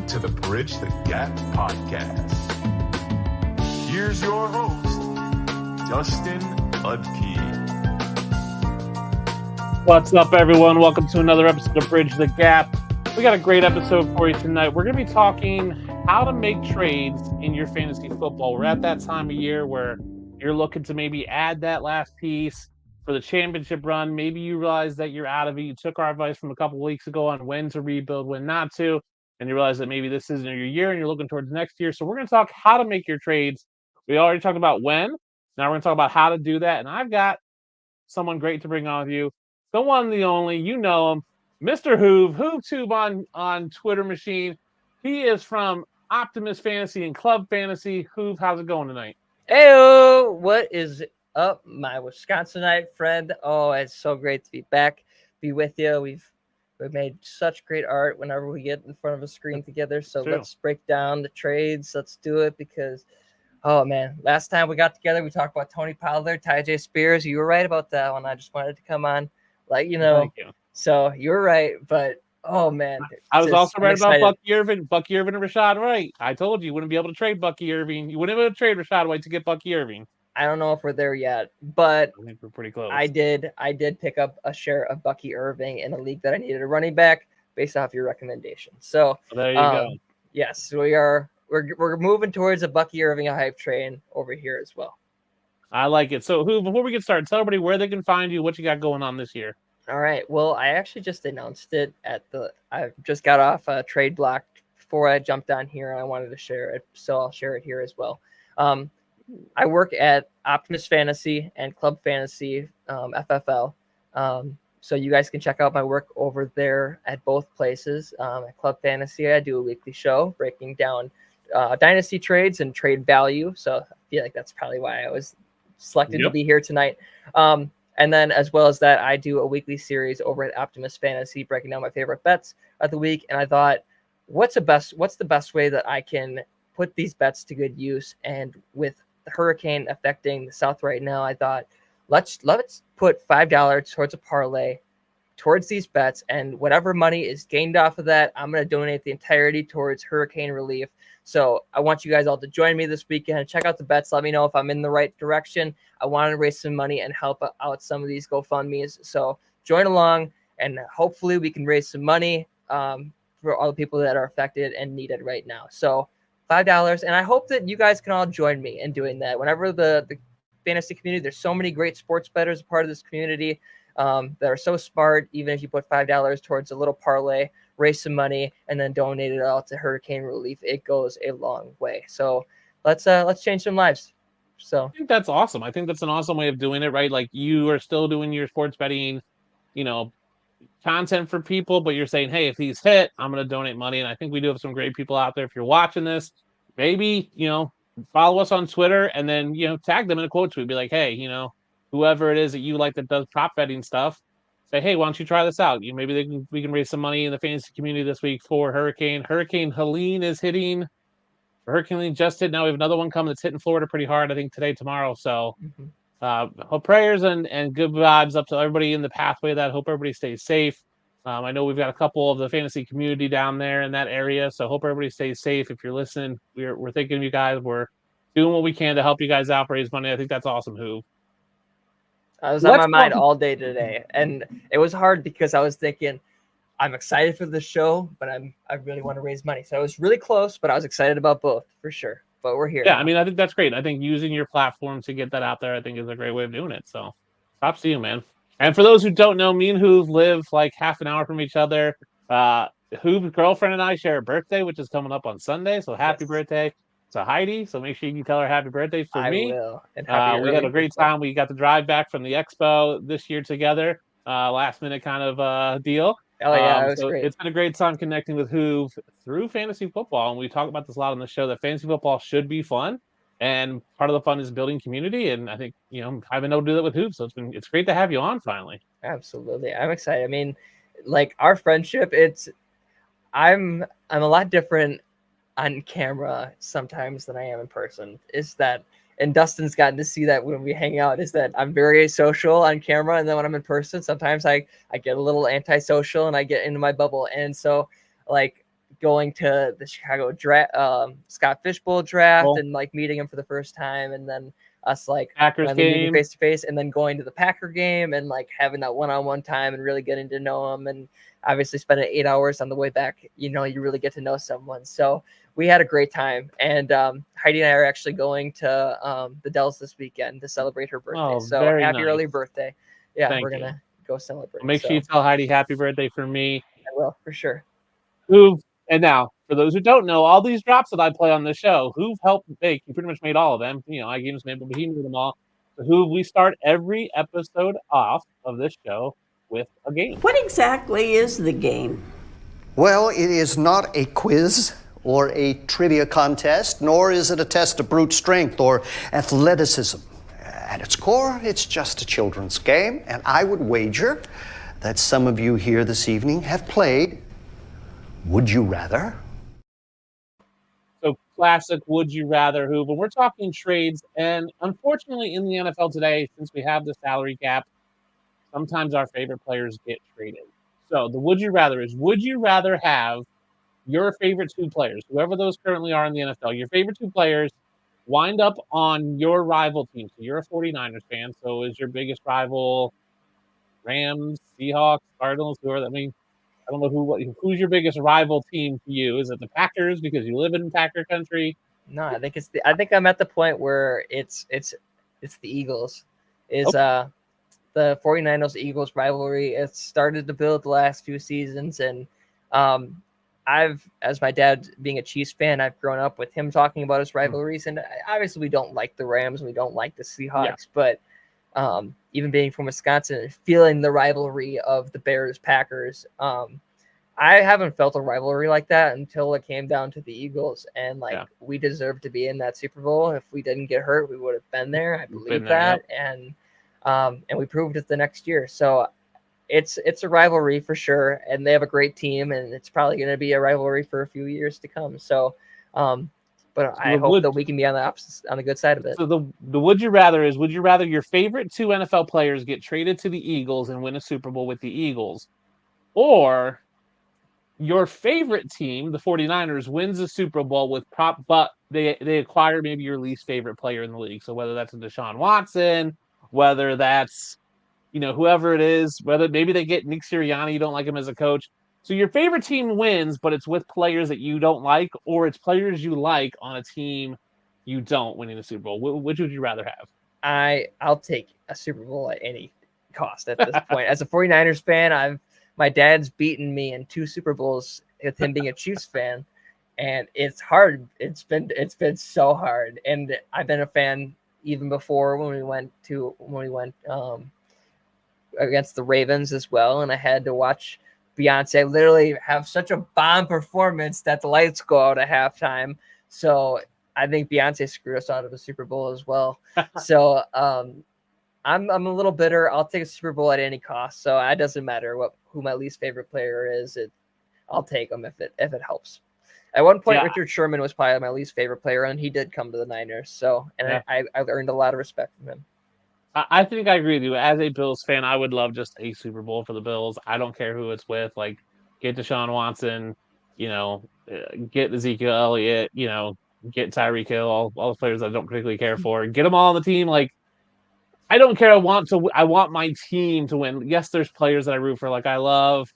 Welcome to the Bridge the Gap podcast. Here's your host, Dustin Udke. What's up, everyone? Welcome to another episode of Bridge the Gap. We got a great episode for you tonight. We're going to be talking how to make trades in your fantasy football. We're at that time of year where you're looking to maybe add that last piece for the championship run. Maybe you realize that you're out of it. You took our advice from a couple of weeks ago on when to rebuild, when not to, and you realize that maybe this isn't your year and you're looking towards next year. So we're going to talk how to make your trades. We already talked about when. Now we're going to talk about how to do that. And I've got someone great to bring on with you. The one, the only, you know him, Mr. Hoove, HooveTube on Twitter machine. He is from Optimus Fantasy and Club Fantasy. Hoove, how's it going tonight? Heyo, what is up, my Wisconsinite friend? Oh, it's so great to be back, be with you. We've made such great art whenever we get in front of a screen together. So let's break down the trades. Let's do it because, oh man, last time we got together, we talked about Tony Pollard, Tyjae Spears. You were right about that one. I just wanted to come on, Thank you. So you were right, but oh man, I was also right about Bucky Irvin and Rashad White. I told you wouldn't be able to trade Bucky Irvin. You wouldn't be able to trade Rashad White to get Bucky Irvin. I don't know if we're there yet, but I think we're pretty close. I did pick up a share of Bucky Irving in a league that I needed a running back based off your recommendation. So there you go. Yes, we're moving towards a Bucky Irving hype train over here as well. I like it. So before we get started, tell everybody where they can find you, what you got going on this year. All right. Well, I actually just announced it I just got off a trade block before I jumped on here and I wanted to share it. So I'll share it here as well. I work at Optimus Fantasy and Club Fantasy, FFL. So you guys can check out my work over there at both places. At Club Fantasy, I do a weekly show breaking down dynasty trades and trade value. So I feel like that's probably why I was selected to be here tonight. And then as well as that, I do a weekly series over at Optimus Fantasy breaking down my favorite bets of the week. And I thought, what's the best way that I can put these bets to good use? And with the hurricane affecting the South right now, I thought, let's put $5 towards a parlay towards these bets, and whatever money is gained off of that, I'm going to donate the entirety towards hurricane relief. So I want you guys all to join me this weekend and check out the bets. Let me know if I'm in the right direction. I want to raise some money and help out some of these GoFundMes. So join along, and hopefully we can raise some money for all the people that are affected and need it right now. So $5, and I hope that you guys can all join me in doing that. Whenever the fantasy community, there's so many great sports bettors a part of this community that are so smart. Even if you put $5 towards a little parlay, raise some money, and then donate it all to hurricane relief, it goes a long way. So let's change some lives. So I think that's awesome. I think that's an awesome way of doing it, right? Like you are still doing your sports betting, content for people, but you're saying, hey, if he's hit, I'm going to donate money. And I think we do have some great people out there. If you're watching this, maybe, follow us on Twitter and then, tag them in a quote tweet. Be like, hey, whoever it is that you like that does prop betting stuff, say, hey, why don't you try this out? Maybe we can raise some money in the fantasy community this week for Hurricane. Hurricane Helene is hitting. Hurricane Helene just hit. Now we have another one coming that's hitting Florida pretty hard, I think today, tomorrow. So hope prayers and good vibes up to everybody in the pathway of that. Hope everybody stays safe. I know we've got a couple of the fantasy community down there in that area, so hope everybody stays safe. If you're listening, we're thinking of you guys. We're doing what we can to help you guys out, raise money. I think that's awesome, Hoove. I was on my mind all day today, and it was hard because I was thinking, I'm excited for the show, but I really want to raise money. So I was really close, but I was excited about both for sure. But we're here. Yeah, now. I mean, I think that's great. I think using your platform to get that out there, I think is a great way of doing it. So props to you, man. And for those who don't know, me and Hoove live like half an hour from each other. Hoove's girlfriend and I share a birthday, which is coming up on Sunday. So happy birthday to Heidi. So make sure you can tell her happy birthday for me. I will. And we had a great time. We got to drive back from the expo this year together. Last minute kind of deal. Oh yeah, it was great. It's been a great time connecting with Hoove through fantasy football, and we talk about this a lot on the show. That fantasy football should be fun, and part of the fun is building community. And I think I've been able to do that with Hoove, so it's great to have you on finally. Absolutely, I'm excited. I mean, like our friendship, I'm a lot different on camera sometimes than I am in person. And Dustin's gotten to see that when we hang out, is that I'm very social on camera. And then when I'm in person, sometimes I get a little antisocial and I get into my bubble. And so like going to the Chicago draft, Scott Fishbowl draft, Cool. and like meeting him for the first time, and then us like Packers finally meeting game. face to face, and then going to the Packer game and like having that one-on-one time and really getting to know him, and obviously spending 8 hours on the way back. You really get to know someone. So we had a great time, and Heidi and I are actually going to the Dells this weekend to celebrate her birthday. Oh, So very happy nice. early birthday! Yeah, Thank we're you. gonna go celebrate. Make sure you tell Heidi happy birthday for me. I will, for sure. And now, for those who don't know, all these drops that I play on the show, who've helped make, you pretty much made all of them. I gave him some, but he made them all. So who we start every episode off of this show with a game. What exactly is the game? Well, it is not a quiz or a trivia contest, nor is it a test of brute strength or athleticism. At its core, it's just a children's game, and I would wager that some of you here this evening have played Would You Rather? So classic Would You Rather who, but we're talking trades, and unfortunately in the NFL today, since we have the salary cap, sometimes our favorite players get traded. So the Would You Rather is, would you rather have your favorite two players, whoever those currently are in the NFL, your favorite two players wind up on your rival team? So you're a 49ers fan, so is your biggest rival Rams, Seahawks, Cardinals, I don't know who's your biggest rival team to you. Is it the Packers because you live in Packer country? No, I think I think I'm at the point where it's the Eagles. The 49ers Eagles rivalry. It's started to build the last few seasons, and as my dad being a Chiefs fan, I've grown up with him talking about his rivalries, and obviously we don't like the Rams, we don't like the Seahawks, but even being from Wisconsin, feeling the rivalry of the Bears Packers, I haven't felt a rivalry like that until it came down to the Eagles, and we deserve to be in that Super Bowl. If we didn't get hurt, we would have been there. I believe that, and we proved it the next year. So it's a rivalry for sure, and they have a great team, and it's probably going to be a rivalry for a few years to come. So, but I hope that we can be on the good side of it. So the Would You Rather is, would you rather your favorite two NFL players get traded to the Eagles and win a Super Bowl with the Eagles, or your favorite team, the 49ers, wins a Super Bowl but they acquire maybe your least favorite player in the league? So whether that's a Deshaun Watson, whether that's whoever it is, whether maybe they get Nick Sirianni, you don't like him as a coach. So your favorite team wins, but it's with players that you don't like, or it's players you like on a team you don't winning the Super Bowl. Which would you rather have? I'll take a Super Bowl at any cost at this point. As a 49ers fan, my dad's beaten me in 2 Super Bowls with him being a Chiefs fan, and it's hard. It's been so hard, and I've been a fan even before when we went against the Ravens as well, and I had to watch Beyonce literally have such a bomb performance that the lights go out at halftime. So I think Beyonce screwed us out of a Super Bowl as well. So I'm a little bitter. I'll take a Super Bowl at any cost. So it doesn't matter who my least favorite player is. I'll take them if it helps. At one point, Richard Sherman was probably my least favorite player, and he did come to the Niners. So, and I earned a lot of respect from him. I think I agree with you. As a Bills fan, I would love just a Super Bowl for the Bills. I don't care who it's with. Like, get Deshaun Watson, get Ezekiel Elliott, get Tyreek Hill, all the players I don't particularly care for. Get them all on the team. Like, I don't care. I want my team to win. Yes, there's players that I root for. Like, I love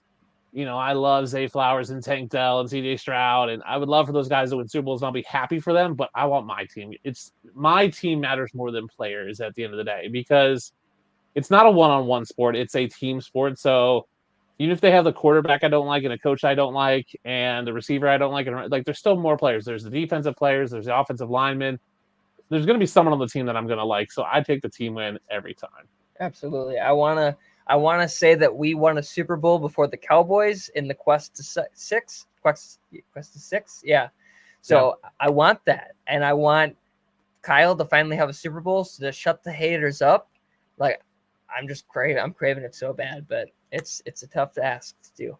Zay Flowers and Tank Dell and CJ Stroud, and I would love for those guys to win Super Bowls, and I'll be happy for them, but I want my team. My team matters more than players at the end of the day, because it's not a one-on-one sport. It's a team sport. So even if they have the quarterback I don't like and a coach I don't like and the receiver I don't like, and there's still more players. There's the defensive players. There's the offensive linemen. There's going to be someone on the team that I'm going to like. So I take the team win every time. Absolutely. I want to say that we won a Super Bowl before the Cowboys in the Quest to Six. Yeah. So yeah. I want that. And I want Kyle to finally have a Super Bowl to shut the haters up. Like, I'm craving it so bad, but it's a tough ask to do.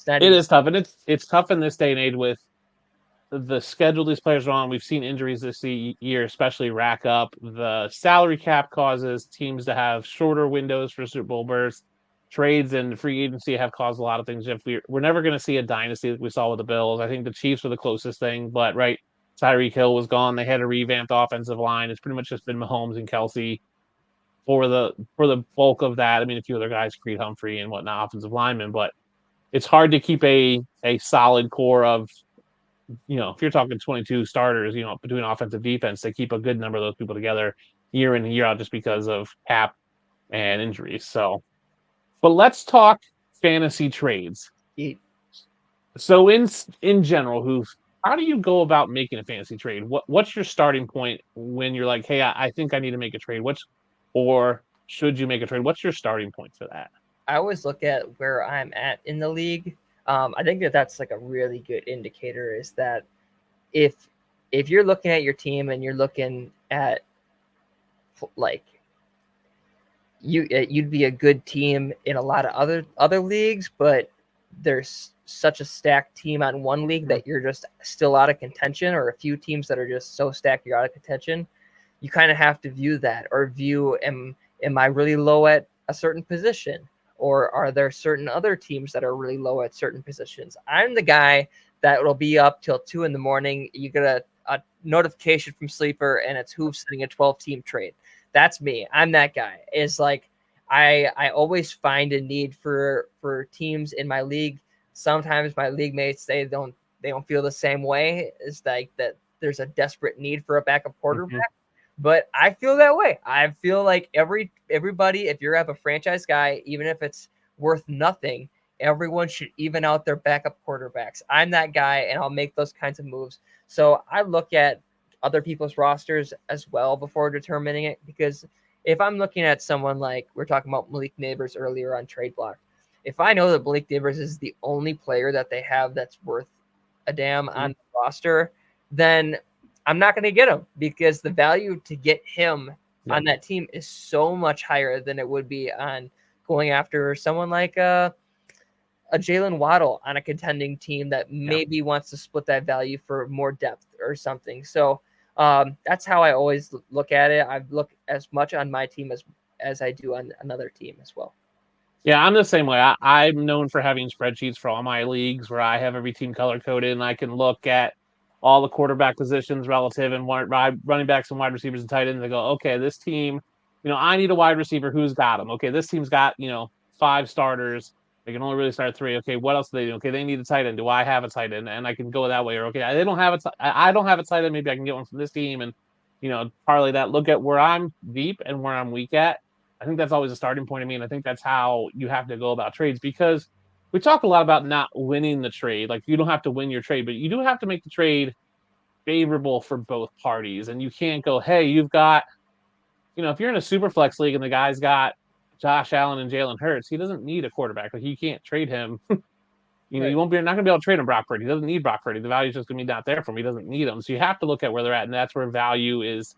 It is tough. And it's tough in this day and age with the schedule these players are on. We've seen injuries this year, especially rack up. The salary cap causes teams to have shorter windows for Super Bowl berths. trades and free agency have caused a lot of things. If we're never going to see a dynasty like we saw with the Bills. I think the Chiefs are the closest thing, but right, Tyreek Hill was gone. They had a revamped offensive line. It's pretty much just been Mahomes and Kelsey for the bulk of that. I mean, a few other guys, Creed Humphrey and whatnot, offensive linemen, but it's hard to keep a solid core of, if you're talking 22 starters, between offensive defense, to keep a good number of those people together year in and year out just because of cap and injuries. So, but let's talk fantasy trades. So in general, how do you go about making a fantasy trade? What's your starting point when you're like, hey, I think I need to make a trade? Or should you make a trade? What's your starting point for that? I always look at where I'm at in the league. I think that's like a really good indicator, is that if you're looking at your team and you're looking at like you'd be a good team in a lot of other leagues, but there's such a stacked team on one league that you're just still out of contention, or a few teams that are just so stacked you're out of contention. You kind of have to view that, or am I really low at a certain position? Or are there certain other teams that are really low at certain positions? I'm the guy that will be up till 2 a.m. You get a notification from Sleeper, and it's who's sending a 12-team trade. That's me. I'm that guy. It's like I always find a need for teams in my league. Sometimes my league mates, they don't feel the same way. It's like that there's a desperate need for a backup quarterback. Mm-hmm. But I feel that way. I feel like everybody, if you have a franchise guy, even if it's worth nothing, everyone should even out their backup quarterbacks. I'm that guy, and I'll make those kinds of moves. So I look at other people's rosters as well before determining it, because if I'm looking at someone like we're talking about Malik Neighbors earlier on Trade Block, if I know that Malik Neighbors is the only player that they have that's worth a damn on the roster, then I'm not going to get him, because the value to get him on that team is so much higher than it would be on going after someone like a Jalen Waddle on a contending team that maybe wants to split that value for more depth or something. So that's how I always look at it. I look as much on my team as I do on another team as well. Yeah, I'm the same way. I'm known for having spreadsheets for all my leagues where I have every team color coded, and I can look at all the quarterback positions relative and running backs and wide receivers and tight ends. They go, okay, this team, I need a wide receiver. Who's got them? Okay, this team's got, 5 starters. They can only really start 3. Okay, what else do they do? Okay, they need a tight end. Do I have a tight end? And I can go that way. Or, okay, I don't have a tight end. Maybe I can get one from this team and, parlay that. Look at where I'm deep and where I'm weak at. I think that's always a starting point of me. And I think that's how you have to go about trades, because we talk a lot about not winning the trade. Like, you don't have to win your trade, but you do have to make the trade favorable for both parties. And you can't go, hey, you've got, if you're in a super flex league and the guy's got Josh Allen and Jalen Hurts, he doesn't need a quarterback. Like, you can't trade him. Right. You're not going to be able to trade him Brock Purdy. He doesn't need Brock Purdy. The value's just going to be not there for him. He doesn't need him. So you have to look at where they're at, and that's where value is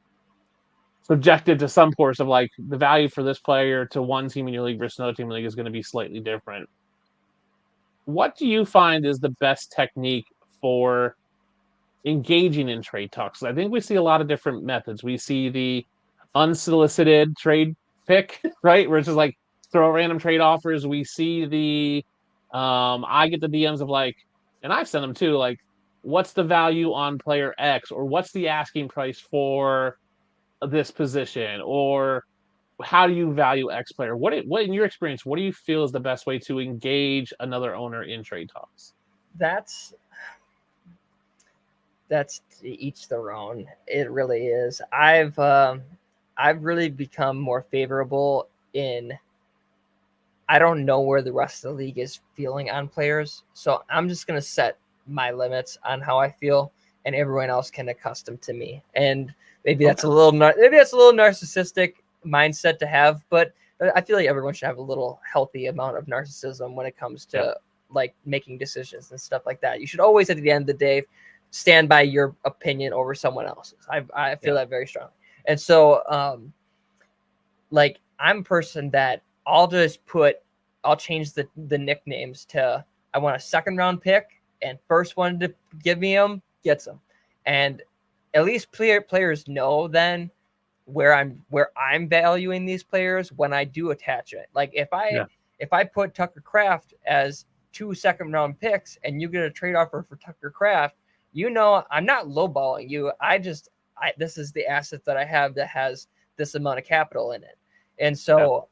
subjected to some course of, like, the value for this player to one team in your league versus another team in the league is going to be slightly different. What do you find is the best technique for engaging in trade talks? I think we see a lot of different methods. We see the unsolicited trade pick, right? Where it's just like throw random trade offers. We see the I get the DMs of like, and I've sent them too, like, what's the value on player X, or what's the asking price for this position, or how do you value X player? What in your experience, what do you feel is the best way to engage another owner in trade talks? That's each their own. It really is. I've really become more favorable in, I don't know where the rest of the league is feeling on players, so I'm just going to set my limits on how I feel, and everyone else can accustom to me. And maybe that's a little narcissistic mindset to have, but I feel like everyone should have a little healthy amount of narcissism when it comes to like making decisions and stuff like that. You should always, at the end of the day, stand by your opinion over someone else's. I feel that very strongly. And so like, I'm a person that I'll change the nicknames to, I want a 2nd round pick, and first one to give me them gets them. And at least players know then where I'm valuing these players when I do attach it. Like, if if I put Tucker Kraft as 2 second-round picks and you get a trade offer for Tucker Kraft, I'm not lowballing you. This is the asset that I have that has this amount of capital in it. And so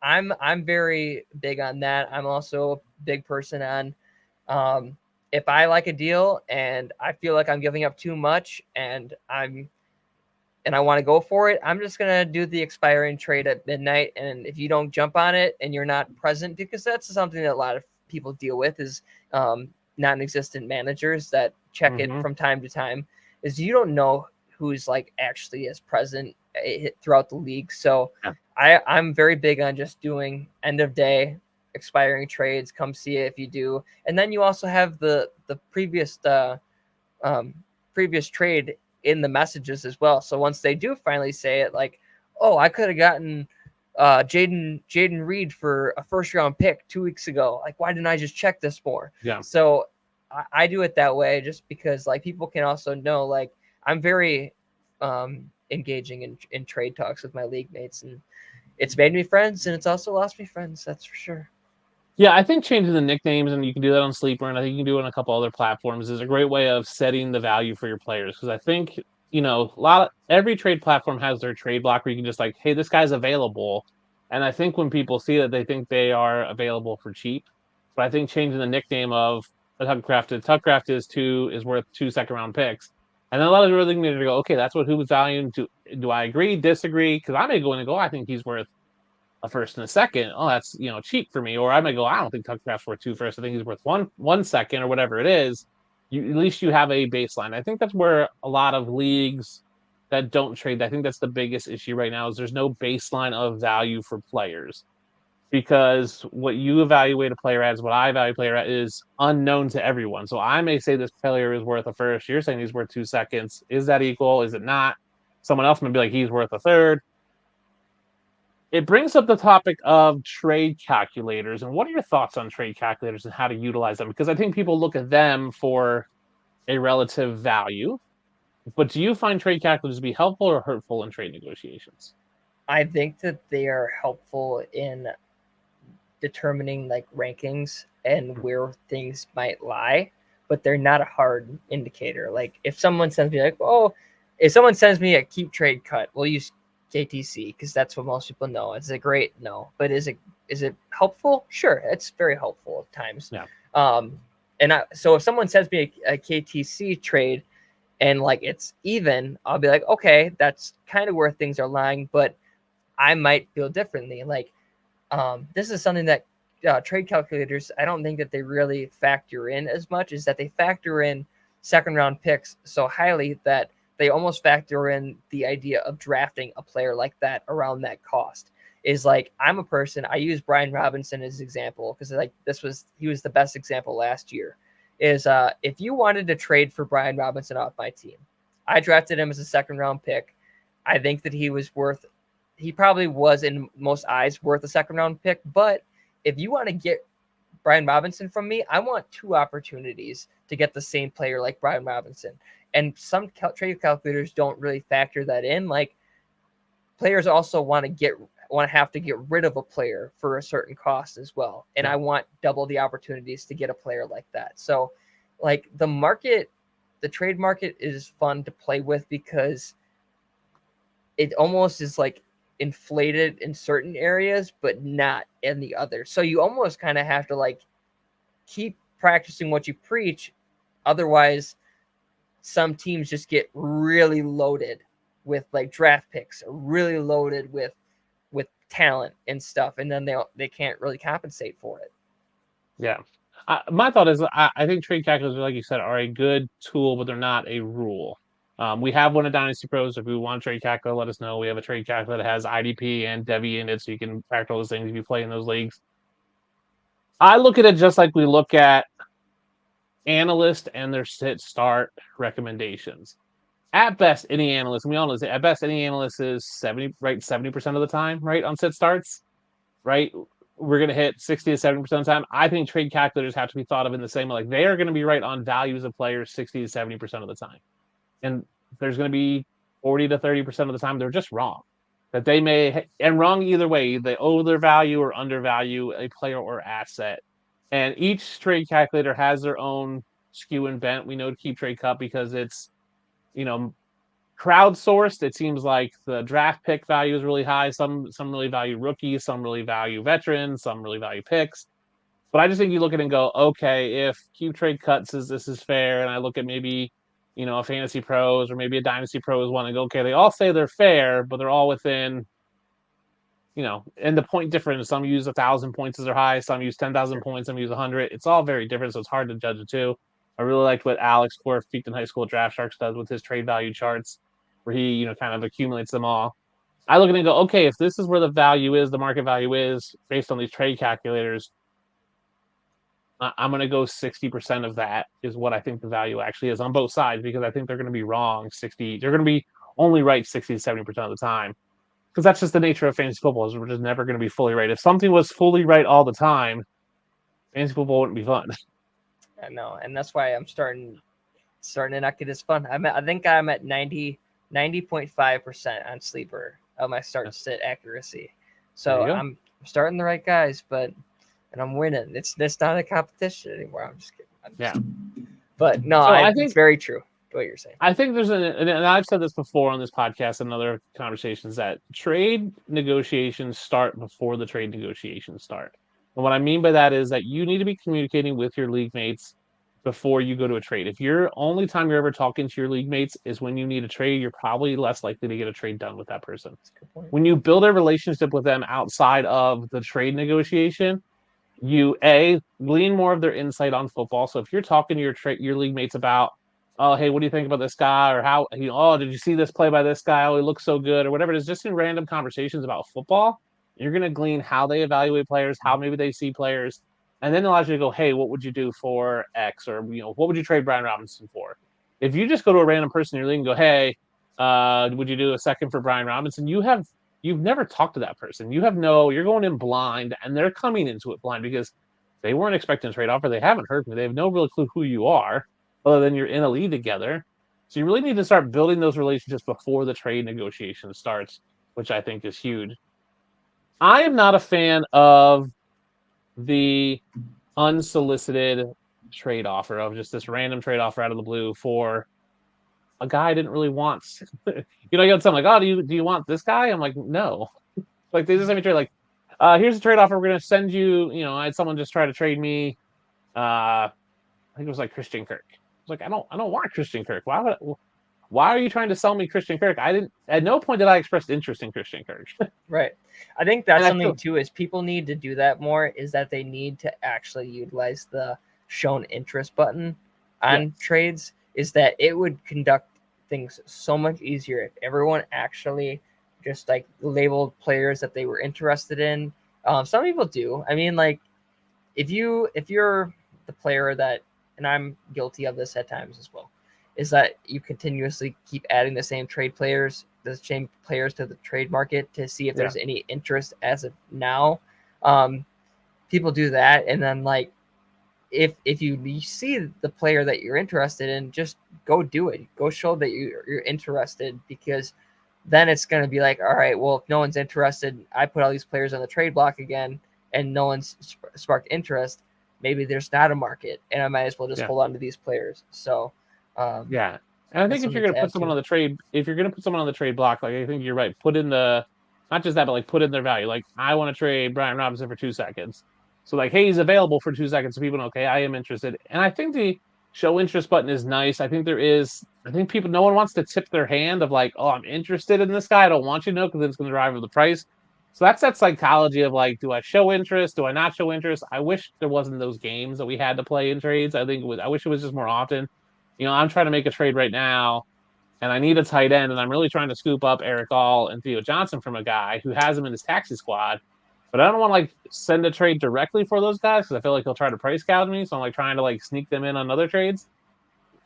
I'm very big on that. I'm also a big person on if I like a deal and I feel like I'm giving up too much and I want to go for it, I'm just going to do the expiring trade at midnight. And if you don't jump on it and you're not present, because that's something that a lot of people deal with is non-existent managers that check it from time to time, is you don't know who's like actually is present throughout the league. So I'm very big on just doing end of day expiring trades. Come see it if you do. And then you also have the previous trade in the messages as well. So once they do finally say it, like, oh, I could have gotten Jaden Reed for a first round pick 2 weeks ago. Like, why didn't I just check this more? Yeah. So I do it that way just because like people can also know, like, I'm very engaging in trade talks with my league mates, and it's made me friends and it's also lost me friends. That's for sure. Yeah, I think changing the nicknames, and you can do that on Sleeper, and I think you can do it on a couple other platforms, is a great way of setting the value for your players. Because I think, every trade platform has their trade block where you can just like, hey, this guy's available. And I think when people see that, they think they are available for cheap. But I think changing the nickname of Tuckcraft is worth 2 second-round picks. And then a lot of really need to go, okay, that's what who's valuing. Do I agree, disagree? Because I may go in and go, I think he's worth a first and a second. Oh, that's cheap for me. Or I might go, I don't think Tuckcraft's worth 2 firsts. I think he's worth one second or whatever it is. At least you have a baseline. I think that's where a lot of leagues that don't trade, I think that's the biggest issue right now, is there's no baseline of value for players. Because what you evaluate a player as, what I evaluate a player at, is unknown to everyone. So I may say this player is worth a first. You're saying he's worth 2 seconds. Is that equal? Is it not? Someone else may be like, he's worth a third. It brings up the topic of trade calculators. And what are your thoughts on trade calculators and how to utilize them? Because I think people look at them for a relative value. But do you find trade calculators to be helpful or hurtful in trade negotiations? I think that they are helpful in determining like rankings and where things might lie, but they're not a hard indicator. Like if someone sends me a keep trade cut, we'll use KTC because that's what most people know. Is it great? No. But is it helpful? Sure, it's very helpful at times. Yeah. So if someone sends me a KTC trade and like it's even, I'll be like, okay, that's kind of where things are lying, but I might feel differently. Like this is something that trade calculators, I don't think that they really factor in as much, is that they factor in second round picks so highly that they almost factor in the idea of drafting a player like that around that cost. Is like, I'm a person, I use Brian Robinson as an example because like he was the best example last year. Is if you wanted to trade for Brian Robinson off my team, I drafted him as a second round pick. I think that he probably was in most eyes worth a second round pick. But if you want to get Brian Robinson from me, I want 2 opportunities to get the same player like Brian Robinson. And some trade calculators don't really factor that in. Like players also want to have to get rid of a player for a certain cost as well. And I want double the opportunities to get a player like that. So like the trade market is fun to play with because it almost is like inflated in certain areas, but not in the others. So you almost kind of have to like keep practicing what you preach. Otherwise, some teams just get really loaded with like draft picks, really loaded with talent and stuff, and then they can't really compensate for it. Yeah. My thought is I think trade calculators, like you said, are a good tool, but they're not a rule. We have one at Dynasty Pros. If we want a trade calculator, let us know. We have a trade calculator that has IDP and Devi in it, so you can factor all those things if you play in those leagues. I look at it just like we look at analysts and their sit-start recommendations. At best, any analyst, and we all know this, at best, any analyst is 70% of the time, right, on sit-starts, right? We're going to hit 60 to 70% of the time. I think trade calculators have to be thought of in the same way. Like, they are going to be right on values of players 60 to 70% of the time. And there's going to be 40 to 30% of the time they're just wrong. that they may, and wrong either way, they over value or undervalue a player or asset. And each trade calculator has their own skew and bent. We know to keep Trade Cup because it's, crowdsourced. It seems like the draft pick value is really high. Some really value rookies, some really value veterans, some really value picks. But I just think you look at it and go, okay, if Cube Trade Cut says this is fair, and I look at maybe, a Fantasy Pros or maybe a Dynasty Pros one and go, okay, they all say they're fair, but they're all within, and the point difference. Some use 1,000 points as their high, some use 10,000 points, some use 100. It's all very different, so it's hard to judge it too. I really liked what Alex Korf, Peaked in High School Draft Sharks, does with his trade value charts, where he, kind of accumulates them all. I look at it and go, okay, if this is where the value is, the market value is, based on these trade calculators, I'm going to go 60% of that is what I think the value actually is on both sides, because I think they're going to be wrong 60. They're going to be only right 60 to 70% of the time, because that's just the nature of fantasy football. Is we're just never going to be fully right. If something was fully right all the time, fantasy football wouldn't be fun. I know, and that's why I'm starting to not get as fun. I think I'm at 90.5% on sleeper of my start and sit accuracy. So I'm starting the right guys, and I'm winning. It's not a competition anymore. I'm just kidding. But no, I think it's very true what you're saying. I think there's and I've said this before on this podcast and other conversations, that trade negotiations start before the trade negotiations start. And what I mean by that is that you need to be communicating with your league mates before you go to a trade. If your only time you're ever talking to your league mates is when you need a trade, you're probably less likely to get a trade done with that person. When you build a relationship with them outside of the trade negotiation, you glean more of their insight on football. So if you're talking to your league mates about, oh, hey, what do you think about this guy? Or how, oh, did you see this play by this guy? Oh, he looks so good, or whatever it is, just in random conversations about football, you're going to glean how they evaluate players, how maybe they see players. And then it allows you to go, hey, what would you do for X? Or, what would you trade Brian Robinson for? If you just go to a random person in your league and go, hey, would you do a second for Brian Robinson? You've never talked to that person. You're going in blind, and they're coming into it blind because they weren't expecting a trade offer. They haven't heard from you. They have no real clue who you are, other than you're in a league together. So you really need to start building those relationships before the trade negotiation starts, which I think is huge. I am not a fan of the unsolicited trade offer, of just this random trade offer out of the blue for a guy I didn't really want. I got something like, oh, do you want this guy? I'm like, no. Like, they just sent me a trade, like, here's a trade offer. We're going to send you, I had someone just try to trade me. I think it was like Christian Kirk. I was like, I don't want Christian Kirk. Why are you trying to sell me Christian Kirk? At no point did I express interest in Christian Kirk. Right. I think that's something too, is people need to do that more, is that they need to actually utilize the shown interest button on trades, is that it would conduct things so much easier if everyone actually just like labeled players that they were interested in. Some people do. I mean, like if you're the player that, and I'm guilty of this at times as well, is that you continuously keep adding the same players to the trade market to see if there's any interest as of now. People do that. And then like, if you see the player that you're interested in, just go do it. Go show that you're interested, because then it's going to be like, all right, well, if no one's interested, I put all these players on the trade block again and no one's sparked interest. Maybe there's not a market, and I might as well just hold on to these players. So, and I think if you're going to put someone on the trade, block, like, I think you're right. Put in not just that, but like put in their value. Like, I want to trade Brian Robinson for 2 seconds. So like, hey, he's available for 2 seconds. So people know, okay, I am interested. And I think the show interest button is nice. I think people, no one wants to tip their hand of like, oh, I'm interested in this guy. I don't want you to know, because then it's going to drive up the price. So that's that psychology of like, do I show interest? Do I not show interest? I wish there wasn't those games that we had to play in trades. I wish it was just more often. I'm trying to make a trade right now, and I need a tight end, and I'm really trying to scoop up Eric All and Theo Johnson from a guy who has him in his taxi squad. But I don't want to like send a trade directly for those guys, because I feel like he'll try to price gouge me. So I'm like trying to like sneak them in on other trades.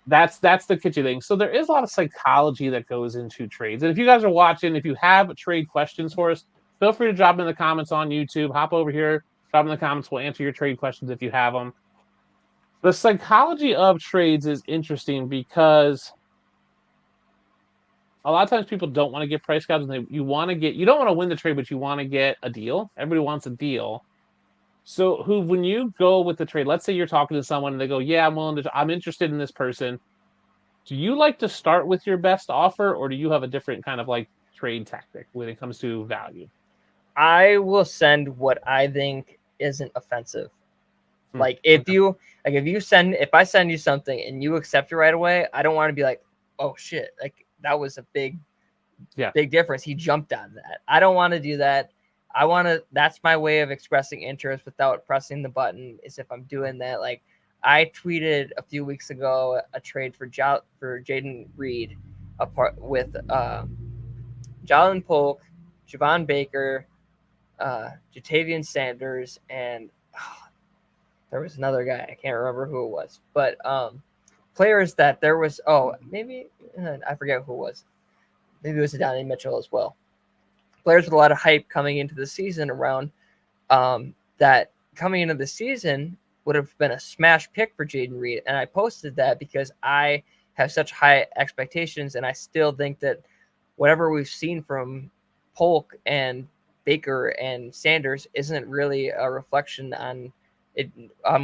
That's the kitschy thing. So there is a lot of psychology that goes into trades. And if you guys are watching, if you have trade questions for us, feel free to drop them in the comments on YouTube. Hop over here, drop them in the comments. We'll answer your trade questions if you have them. The psychology of trades is interesting, because a lot of times people don't want to get price gouges. You don't want to win the trade, but you want to get a deal. Everybody wants a deal. So when you go with the trade, let's say you're talking to someone and they go, yeah, I'm interested in this person. Do you like to start with your best offer, or do you have a different kind of like trade tactic when it comes to value? I will send what I think isn't offensive. Like if I send you something and you accept it right away, I don't want to be like, oh shit, like that was a big difference. He jumped on that. I don't want to do that. That's my way of expressing interest without pressing the button, is if I'm doing that. Like I tweeted a few weeks ago a trade for Jaden Reed with Jalen Polk, Javon Baker, Jatavian Sanders, and there was another guy. I can't remember who it was, but players that there was. Oh, maybe I forget who it was. Maybe it was Adonai Mitchell as well. Players with a lot of hype coming into the season around that coming into the season would have been a smash pick for Jaden Reed. And I posted that because I have such high expectations, and I still think that whatever we've seen from Polk and Baker and Sanders isn't really a reflection on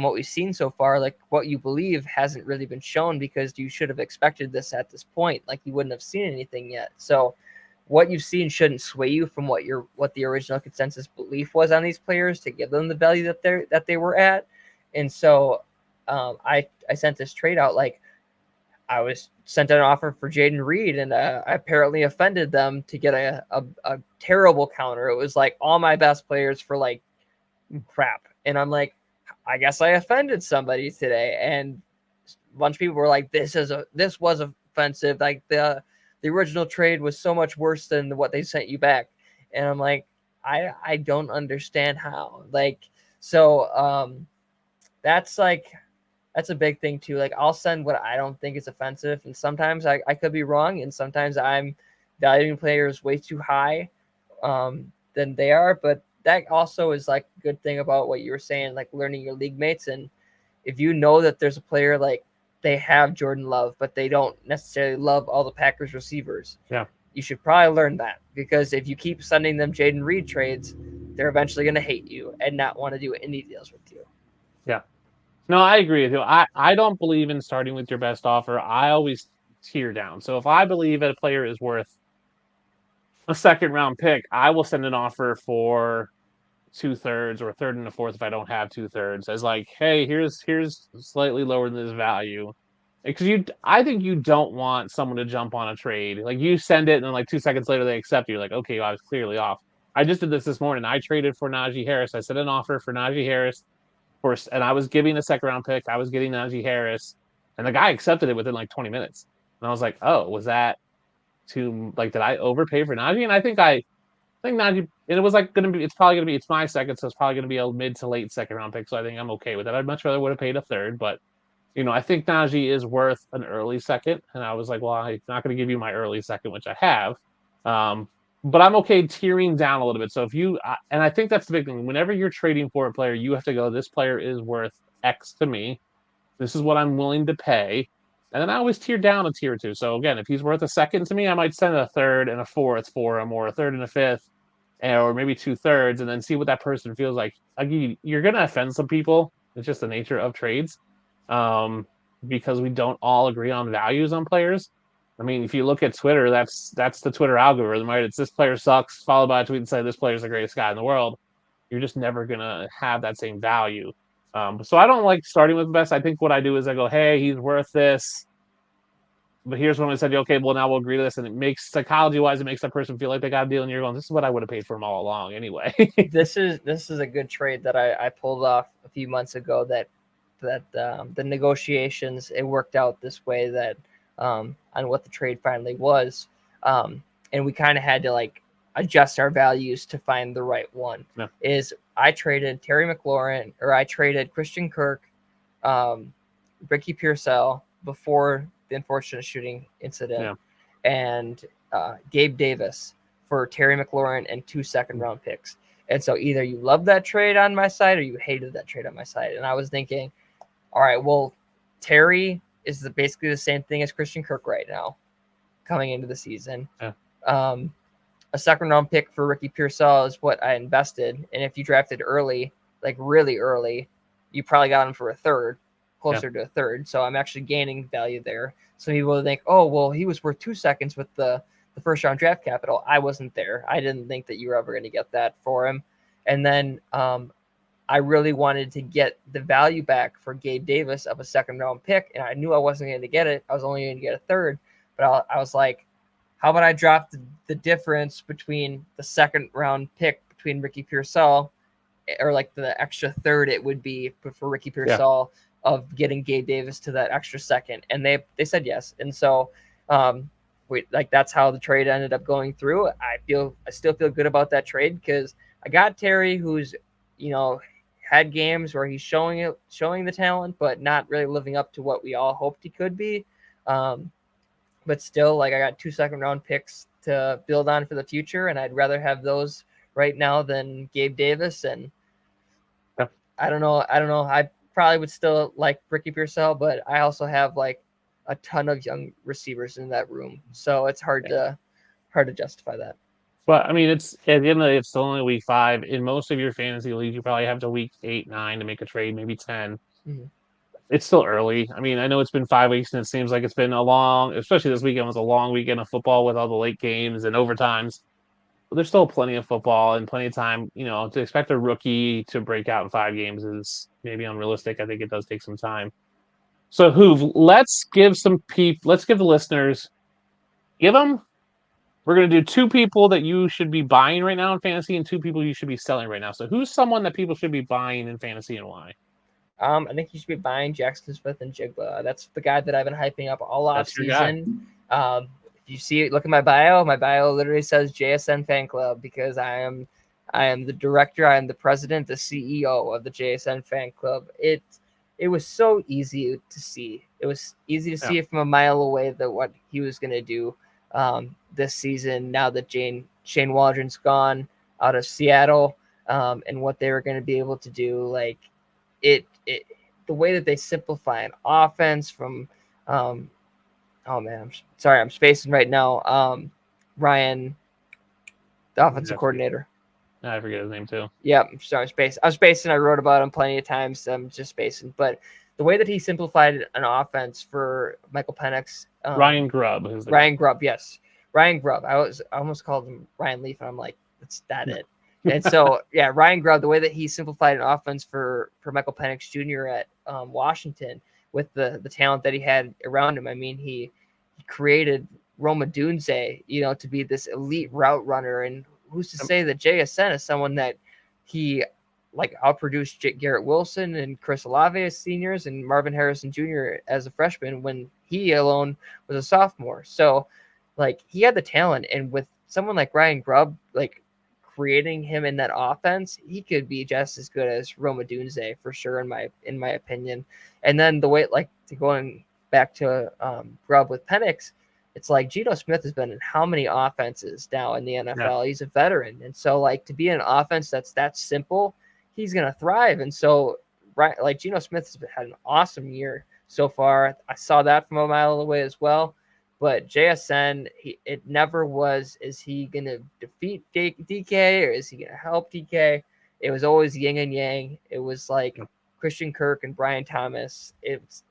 what we've seen so far. Like what you believe hasn't really been shown, because you should have expected this at this point. Like you wouldn't have seen anything yet. So what you've seen shouldn't sway you from what the original consensus belief was on these players to give them the value that they were at. And so I sent this trade out. Like I was sent an offer for Jaden Reed, and I apparently offended them to get a terrible counter. It was like all my best players for like crap. And I'm like, I guess I offended somebody today. And a bunch of people were like, this was offensive. Like the original trade was so much worse than what they sent you back. And I'm like, I don't understand how. Like, so that's a big thing too. Like I'll send what I don't think is offensive. And sometimes I could be wrong. And sometimes I'm valuing players way too high than they are. But that also is like a good thing about what you were saying, like learning your league mates. And if you know that there's a player, like they have Jordan Love, but they don't necessarily love all the Packers receivers. Yeah. You should probably learn that, because if you keep sending them Jaden Reed trades, they're eventually going to hate you and not want to do any deals with you. Yeah. No, I agree with you. I don't believe in starting with your best offer. I always tier down. So if I believe that a player is worth a second round pick, I will send an offer for 2/3 or a third and a fourth if I don't have 2/3, as like, hey, here's slightly lower than this value. Because I think you don't want someone to jump on a trade. Like you send it and then like 2 seconds later they accept you. You're like, okay, well, I was clearly off. I just did this morning. I traded for Najee Harris. I sent an offer for Najee Harris and I was giving a second round pick. I was getting Najee Harris, and the guy accepted it within like 20 minutes. And I was like, oh, was that too, like, did I overpay for Najee? And I think Najee, and it was like it's my second, so it's probably gonna be a mid to late second round pick. So I think I'm okay with that. I'd much rather would have paid a third, but I think Najee is worth an early second. And I was like, well, I'm not gonna give you my early second, which I have. But I'm okay tearing down a little bit. So and I think that's the big thing. Whenever you're trading for a player, you have to go, this player is worth X to me. This is what I'm willing to pay. And then I always tier down a tier or two. So again, if he's worth a second to me, I might send a third and a fourth for him, or a third and a fifth, or maybe 2/3, and then see what that person feels like. You're going to offend some people. It's just the nature of trades, because we don't all agree on values on players. I mean, if you look at Twitter, that's the Twitter algorithm, right? It's this player sucks, followed by a tweet and say this player's the greatest guy in the world. You're just never going to have that same value. So I don't like starting with the best. I think what I do is I go, hey, he's worth this. But here's when I said, okay, well, now we'll agree to this. And it makes, psychology-wise, it makes that person feel like they got a deal. And you're going, this is what I would have paid for him all along anyway. This is a good trade that I pulled off a few months ago, that the negotiations, it worked out this way, that on what the trade finally was. And we kind of had to like adjust our values to find the right one. Yeah. Is I traded Terry McLaurin, or I traded Christian Kirk, Ricky Pearsall before the unfortunate shooting incident, and Gabe Davis for Terry McLaurin and 2 second-round picks. And so either you love that trade on my side or you hated that trade on my side. And I was thinking, all right, well, Terry is basically the same thing as Christian Kirk right now. coming into the season. Yeah. A second round pick for Ricky Pearsall is what I invested. And if you drafted early, like really early, you probably got him for a third, closer to a third. So I'm actually gaining value there. Some people think, oh, well, he was worth 2 seconds with the first round draft capital. I wasn't there. I didn't think that you were ever going to get that for him. And then I really wanted to get the value back for Gabe Davis of a second round pick. And I knew I wasn't going to get it. I was only going to get a third. But I was like, how about I drop the difference between the second round pick between Ricky Pearsall, or like the extra third it would be for Ricky Pearsall of getting Gabe Davis to that extra second. And they said yes. And so that's how the trade ended up going through. I still feel good about that trade because I got Terry, who's, had games where he's showing the talent, but not really living up to what we all hoped he could be. But still, I got 2 second round picks to build on for the future, and I'd rather have those right now than Gabe Davis. And I don't know. I probably would still like Ricky Pearsall, but I also have a ton of young receivers in that room, so it's hard to justify that. But I mean, it's at the end of the day, it's still only week 5. In most of your fantasy leagues, you probably have to week 8, 9 to make a trade, maybe 10. Mm-hmm. It's still early. I mean, I know it's been 5 weeks, and it seems like it's been especially this weekend was a long weekend of football with all the late games and overtimes. But there's still plenty of football and plenty of time. To expect a rookie to break out in 5 games is maybe unrealistic. I think it does take some time. So, Hoove, let's give the listeners, we're going to do 2 people that you should be buying right now in fantasy and 2 people you should be selling right now. So who's someone that people should be buying in fantasy and why? I think you should be buying Jackson Smith-Njigba. That's the guy that I've been hyping up all off season. If you see it, look at my bio. My bio literally says JSN Fan Club because I am the director, I am the president, the CEO of the JSN Fan Club. It was so easy to see. It was easy to see it from a mile away that what he was going to do this season, now that Shane Waldron's gone out of Seattle, and what they were going to be able to do. The way that they simplify an offense from I'm spacing right now. Ryan, the offensive coordinator. I forget his name too. Yeah, I'm sorry, I'm spacing. I wrote about him plenty of times. I'm just spacing. But the way that he simplified an offense for Michael Penix. Ryan Grubb. Ryan Grubb, yes. Ryan Grubb. I almost called him Ryan Leaf, and I'm like, that's it. And so, Ryan Grubb, the way that he simplified an offense for Michael Penix Jr. at Washington with the talent that he had around him. I mean, he created Rome Odunze, to be this elite route runner. And who's to say that JSN is someone that he outproduced Garrett Wilson and Chris Olave as seniors and Marvin Harrison Jr. as a freshman when he alone was a sophomore. So, he had the talent, and with someone like Ryan Grubb, creating him in that offense, he could be just as good as Rome Odunze for sure, in my opinion. And then the way, going back to Grubb with Penix, it's Geno Smith has been in how many offenses now in the NFL? Yeah. He's a veteran, and so to be in an offense that's that simple, he's gonna thrive. And so, Geno Smith has had an awesome year so far. I saw that from a mile away as well. But JSN, it never was, is he going to defeat DK or is he going to help DK? It was always yin and yang. It was Christian Kirk and Brian Thomas. It's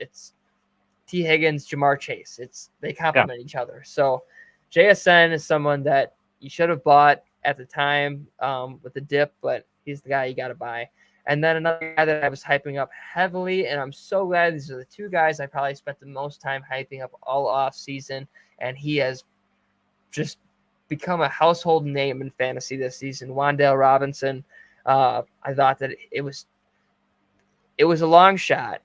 T. Higgins, Jamar Chase. They complement each other. So JSN is someone that you should have bought at the time with the dip, but he's the guy you got to buy. And then another guy that I was hyping up heavily, and I'm so glad these are the 2 guys I probably spent the most time hyping up all off season, and he has just become a household name in fantasy this season. Wan'Dale Robinson. I thought that it was a long shot,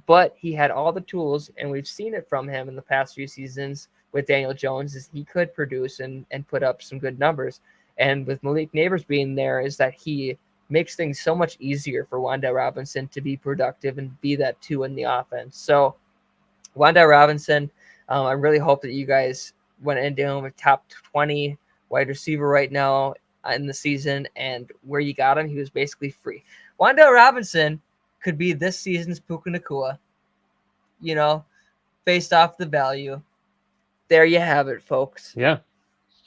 but he had all the tools, and we've seen it from him in the past few seasons with Daniel Jones, is he could produce and put up some good numbers. And with Malik Neighbors being there, is that he makes things so much easier for Wan'Dale Robinson to be productive and be that 2 in the offense. So Wan'Dale Robinson, I really hope that you guys went into him with top 20 wide receiver right now in the season, and where you got him, he was basically free. Wan'Dale Robinson could be this season's Puka Nacua, based off the value. there you have it, folks. Yeah.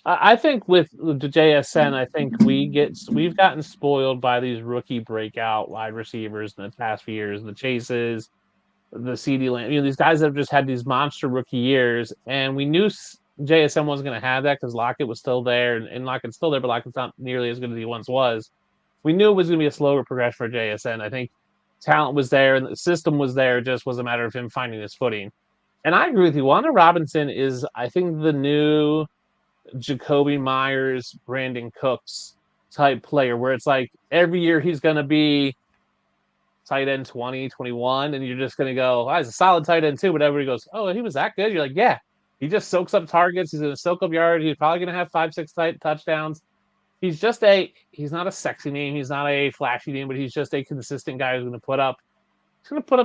I think with the JSN, I think we've gotten spoiled by these rookie breakout wide receivers in the past few years, the Chases, the CD Lamb, these guys that have just had these monster rookie years, and we knew JSN wasn't going to have that because Lockett was still there, and Lockett's still there, but Lockett's not nearly as good as he once was. We knew it was going to be a slower progression for JSN. I think talent was there and the system was there. It just was a matter of him finding his footing. And I agree with you. Wan'Dale Robinson is, I think, the new Jacoby Myers, Brandon Cooks type player, where it's like every year he's going to be tight end 20, 21, and you're just going to go, he's a solid tight end too. But everybody goes, oh, he was that good? You're like, yeah. He just soaks up targets. He's going to soak up yards. He's probably going to have 5-6 touchdowns. He's not a sexy name. He's not a flashy name, but he's just a consistent guy who's going to put up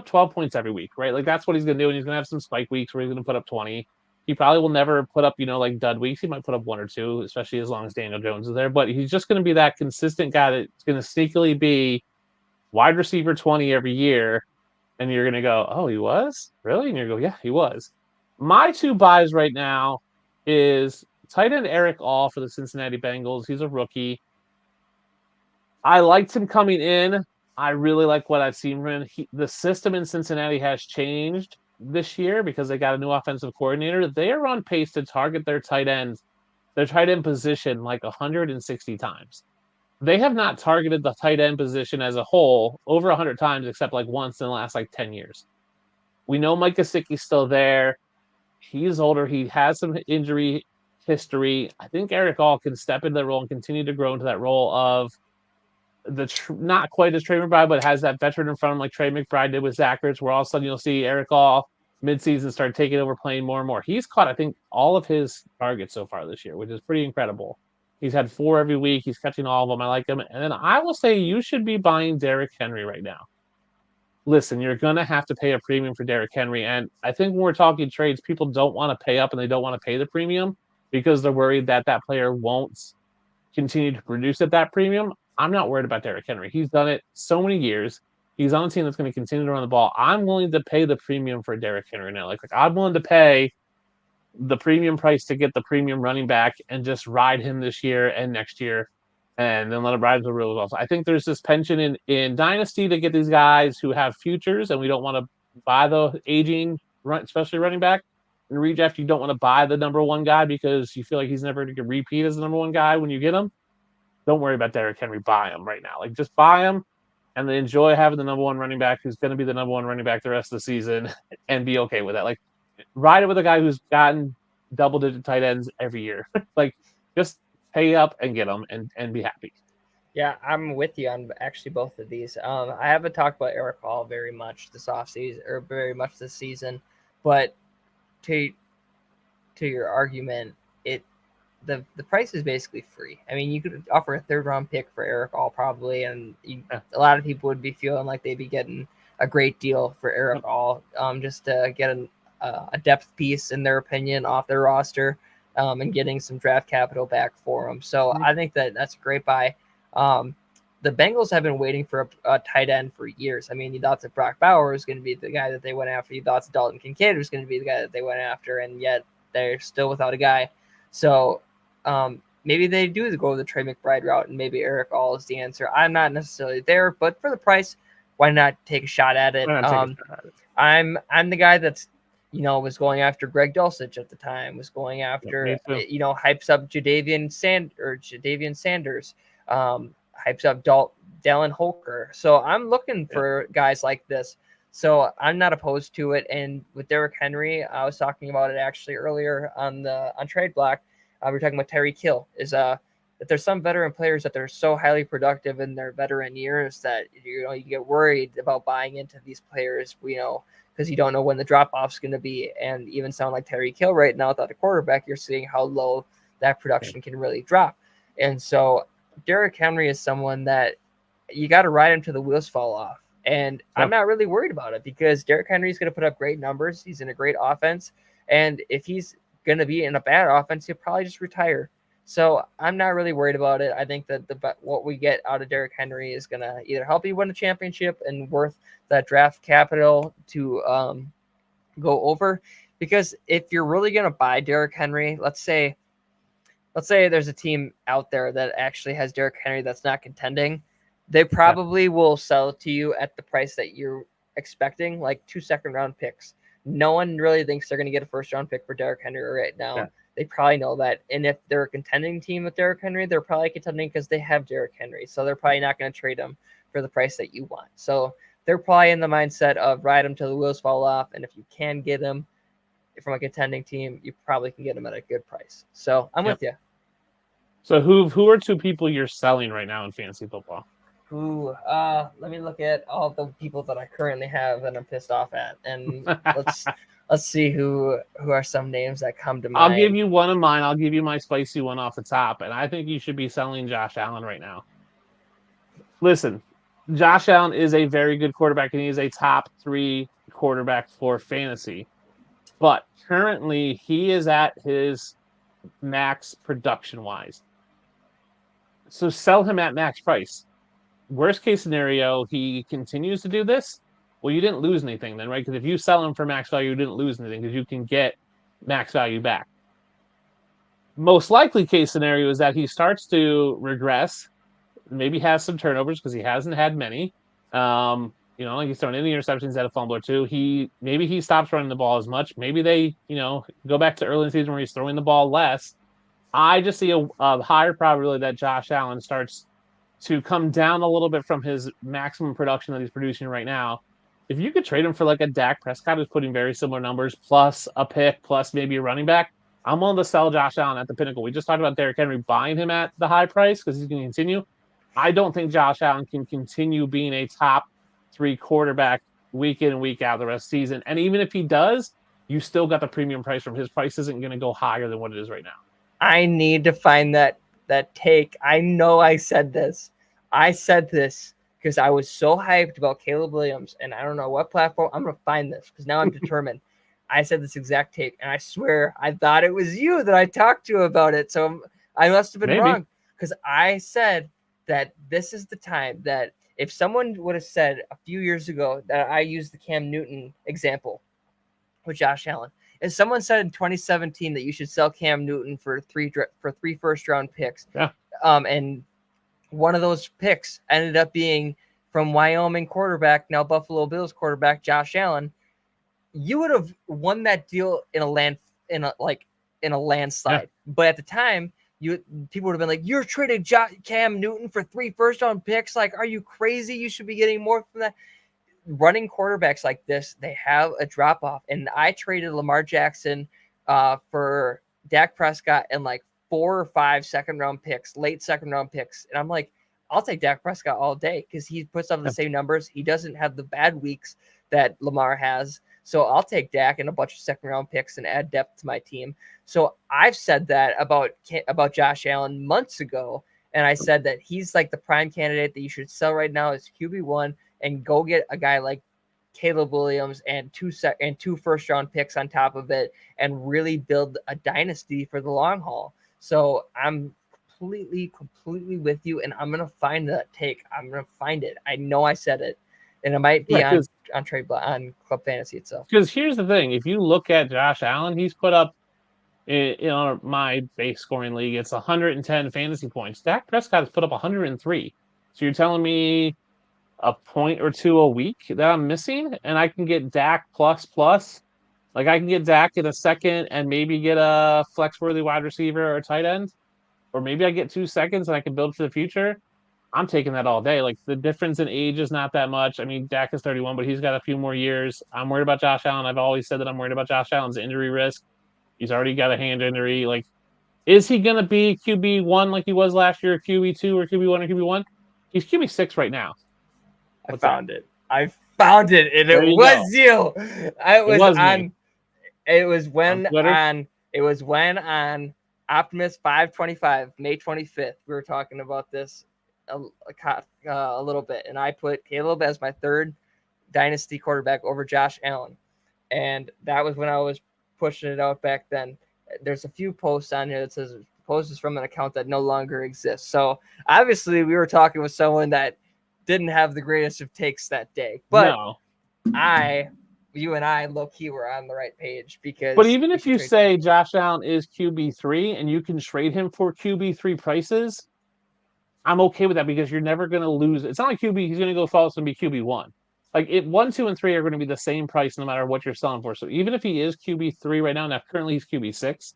12 points every week, right? Like that's what he's going to do. And he's going to have some spike weeks where he's going to put up 20. He probably will never put up, like dud weeks. He might put up 1 or 2, especially as long as Daniel Jones is there. But he's just going to be that consistent guy that's going to sneakily be wide receiver 20 every year. And you're going to go, oh, he was? Really? And you're going to go, yeah, he was. My 2 buys right now is tight end Eric All for the Cincinnati Bengals. He's a rookie. I liked him coming in. I really like what I've seen from him. The system in Cincinnati has changed this year because they got a new offensive coordinator. They are on pace to target their tight end position like 160 times. They have not targeted the tight end position as a whole over 100 times, except like once in the last 10 years. We know Mike Gesicki's still there. He's older. He has some injury history. I think Eric All can step into that role and continue to grow into that role of not quite as Trey McBride, but has that veteran in front of him like Trey McBride did with Zach Ertz, where all of a sudden you'll see Eric All midseason start taking over, playing more and more. He's caught, I think, all of his targets so far this year, which is pretty incredible. He's had 4 every week. He's catching all of them. I like him. And then I will say you should be buying Derrick Henry right now. Listen, you're going to have to pay a premium for Derrick Henry. And I think when we're talking trades, people don't want to pay up and they don't want to pay the premium because they're worried that that player won't continue to produce at that premium. I'm not worried about Derrick Henry. He's done it so many years. He's on a team that's going to continue to run the ball. I'm willing to pay the premium for Derrick Henry now. Like I'm willing to pay the premium price to get the premium running back and just ride him this year and next year and then let him ride the real results. I think there's this penchant in Dynasty to get these guys who have futures, and we don't want to buy the aging, especially running back. In redraft, you don't want to buy the number 1 guy because you feel like he's never going to repeat as the number 1 guy when you get him. Don't worry about Derrick Henry. Buy him right now. Like just buy him and then enjoy having the number 1 running back who's going to be the number 1 running back the rest of the season and be okay with that. Like ride it with a guy who's gotten double-digit tight ends every year. Like just pay up and get them and be happy. Yeah, I'm with you on actually both of these. I haven't talked about Eric Hall very much this offseason or very much this season, but to your argument, the price is basically free. I mean, you could offer a 3rd-round pick for Eric Hall probably, and a lot of people would be feeling like they'd be getting a great deal for Eric Hall, just to get a depth piece, in their opinion, off their roster, and getting some draft capital back for him. So I think that's a great buy. The Bengals have been waiting for a tight end for years. I mean, you thought that Brock Bowers was going to be the guy that they went after. You thought that Dalton Kincaid was going to be the guy that they went after, and yet they're still without a guy. So maybe they do go the Trey McBride route, and maybe Eric All is the answer. I'm not necessarily there, but for the price, why not take a shot at it? I'm the guy that's was going after Greg Dulcich at the time, was going after hypes up Jadavian Sanders, hypes up Dallin Holker. So I'm looking for guys like this. So I'm not opposed to it. And with Derrick Henry, I was talking about it actually earlier on Trade Block. We were talking about Tyreek Hill. That there's some veteran players that they're so highly productive in their veteran years that you get worried about buying into these players. Because you don't know when the drop off is going to be. And even someone like Tyreek Hill right now without a quarterback, you're seeing how low that production can really drop. And so Derrick Henry is someone that you got to ride him till the wheels fall off. And I'm not really worried about it because Derrick Henry is going to put up great numbers. He's in a great offense. And if he's going to be in a bad offense, he'll probably just retire. So I'm not really worried about it. I think that what we get out of Derrick Henry is going to either help you win a championship and worth that draft capital to go over. Because if you're really going to buy Derrick Henry, let's say there's a team out there that actually has Derrick Henry that's not contending, they probably will sell it to you at the price that you're expecting, like 2 second-round picks. No one really thinks they're going to get a first-round pick for Derrick Henry right now. Yeah. They probably know that. And if they're a contending team with Derrick Henry, they're probably contending because they have Derrick Henry. So they're probably not going to trade him for the price that you want. So they're probably in the mindset of ride him till the wheels fall off. And if you can get him from a contending team, you probably can get him at a good price. So I'm with you. So who are 2 people you're selling right now in fantasy football? Let me look at all the people that I currently have and I'm pissed off at. And let's see who are some names that come to mind. I'll give you one of mine. I'll give you my spicy one off the top. And I think you should be selling Josh Allen right now. Listen, Josh Allen is a very good quarterback, and he is a top 3 quarterback for fantasy. But currently, he is at his max production-wise. So sell him at max price. Worst case scenario, he continues to do this. Well, you didn't lose anything then, right? Because if you sell him for max value, you didn't lose anything because you can get max value back. Most likely case scenario is that he starts to regress, maybe has some turnovers because he hasn't had many. He's thrown any interceptions, had a fumble or 2. Maybe he stops running the ball as much. Maybe they, go back to early in the season where he's throwing the ball less. I just see a higher probability that Josh Allen starts to come down a little bit from his maximum production that he's producing right now. If you could trade him for like a Dak Prescott who's putting very similar numbers, plus a pick, plus maybe a running back, I'm willing to sell Josh Allen at the pinnacle. We just talked about Derrick Henry buying him at the high price because he's going to continue. I don't think Josh Allen can continue being a top 3 quarterback week in and week out the rest of the season. And even if he does, you still got the premium price from his price isn't going to go higher than what it is right now. I need to find that take. I know I said this. I said this because I was so hyped about Caleb Williams, and I don't know what platform. I'm going to find this because now I'm determined. I said this exact take, and I swear I thought it was you that I talked to about it. So I must have been wrong because I said that this is the time that if someone would have said a few years ago that I used the Cam Newton example with Josh Allen, if someone said in 2017 that you should sell Cam Newton for 3 first-round picks, and one of those picks ended up being from Wyoming quarterback, now Buffalo Bills quarterback Josh Allen, you would have won that deal in a landslide. Yeah. But at the time, people would have been like, "You're trading Cam Newton for 3 first-round picks? Like, are you crazy? You should be getting more from that." Running quarterbacks like this, they have a drop-off. And I traded Lamar Jackson for Dak Prescott and like 4 or 5 second-round picks, late second-round picks. And I'm like, I'll take Dak Prescott all day because he puts up the same numbers. He doesn't have the bad weeks that Lamar has. So I'll take Dak and a bunch of second-round picks and add depth to my team. So I've said that about Josh Allen months ago, and I said that he's like the prime candidate that you should sell right now as QB1 and go get a guy like Caleb Williams and 2 first-round picks on top of it and really build a dynasty for the long haul. So I'm completely with you, and I'm gonna find that take. I'm gonna find it. I know I said it, and it might be on Club Fantasy itself. Because here's the thing: if you look at Josh Allen, he's put up in my base scoring league, it's 110 fantasy points. Dak Prescott has put up 103. So you're telling me a point or 2 a week that I'm missing, and I can get Dak plus. Like I can get Dak in a second and maybe get a flex-worthy wide receiver or tight end. Or maybe I get 2 seconds and I can build for the future. I'm taking that all day. Like the difference in age is not that much. I mean, Dak is 31, but he's got a few more years. I'm worried about Josh Allen. I've always said that I'm worried about Josh Allen's injury risk. He's already got a hand injury. Like, is he going to be QB1 like he was last year, or QB2 or QB1 or QB1? He's QB6 right now. I found it, and it was you. It was when on Optimus 525, May 25th, we were talking about this a little bit, and I put Caleb as my 3rd dynasty quarterback over Josh Allen, and that was when I was pushing it out back then. There's a few posts on here that says posts from an account that no longer exists. So obviously we were talking with someone that didn't have the greatest of takes that day, but no. I you and I low key were on the right page because. But even we if should you trade say Josh Allen is QB3 and you can trade him for QB3 prices, I'm okay with that because you're never going to lose. It's not like QB, he's going to go false and be QB1. Like 1, 2, and 3 are going to be the same price no matter what you're selling for. So even if he is QB3 right now currently he's QB6,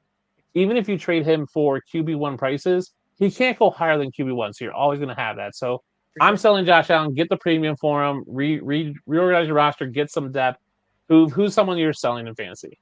even if you trade him for QB1 prices, he can't go higher than QB1. So you're always going to have that. So for I'm sure. selling Josh Allen, get the premium for him, reorganize your roster, get some depth. Who's someone you're selling in fantasy?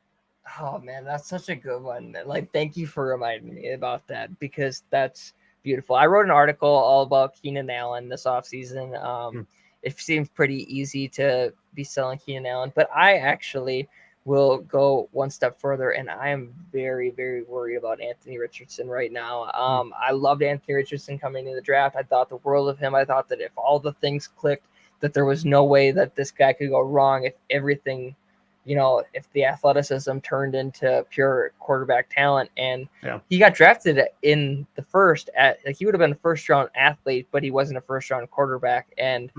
Oh man, that's such a good one. Like, thank you for reminding me about that because that's beautiful. I wrote an article all about Keenan Allen this offseason. It seems pretty easy to be selling Keenan Allen, but I actually will go one step further, and I am very, very worried about Anthony Richardson right now. I loved Anthony Richardson coming in the draft. I thought the world of him. I thought that if all the things clicked, that there was no way that this guy could go wrong if everything, if the athleticism turned into pure quarterback talent. And he got drafted in the first he would have been a first round athlete, but he wasn't a first round quarterback. And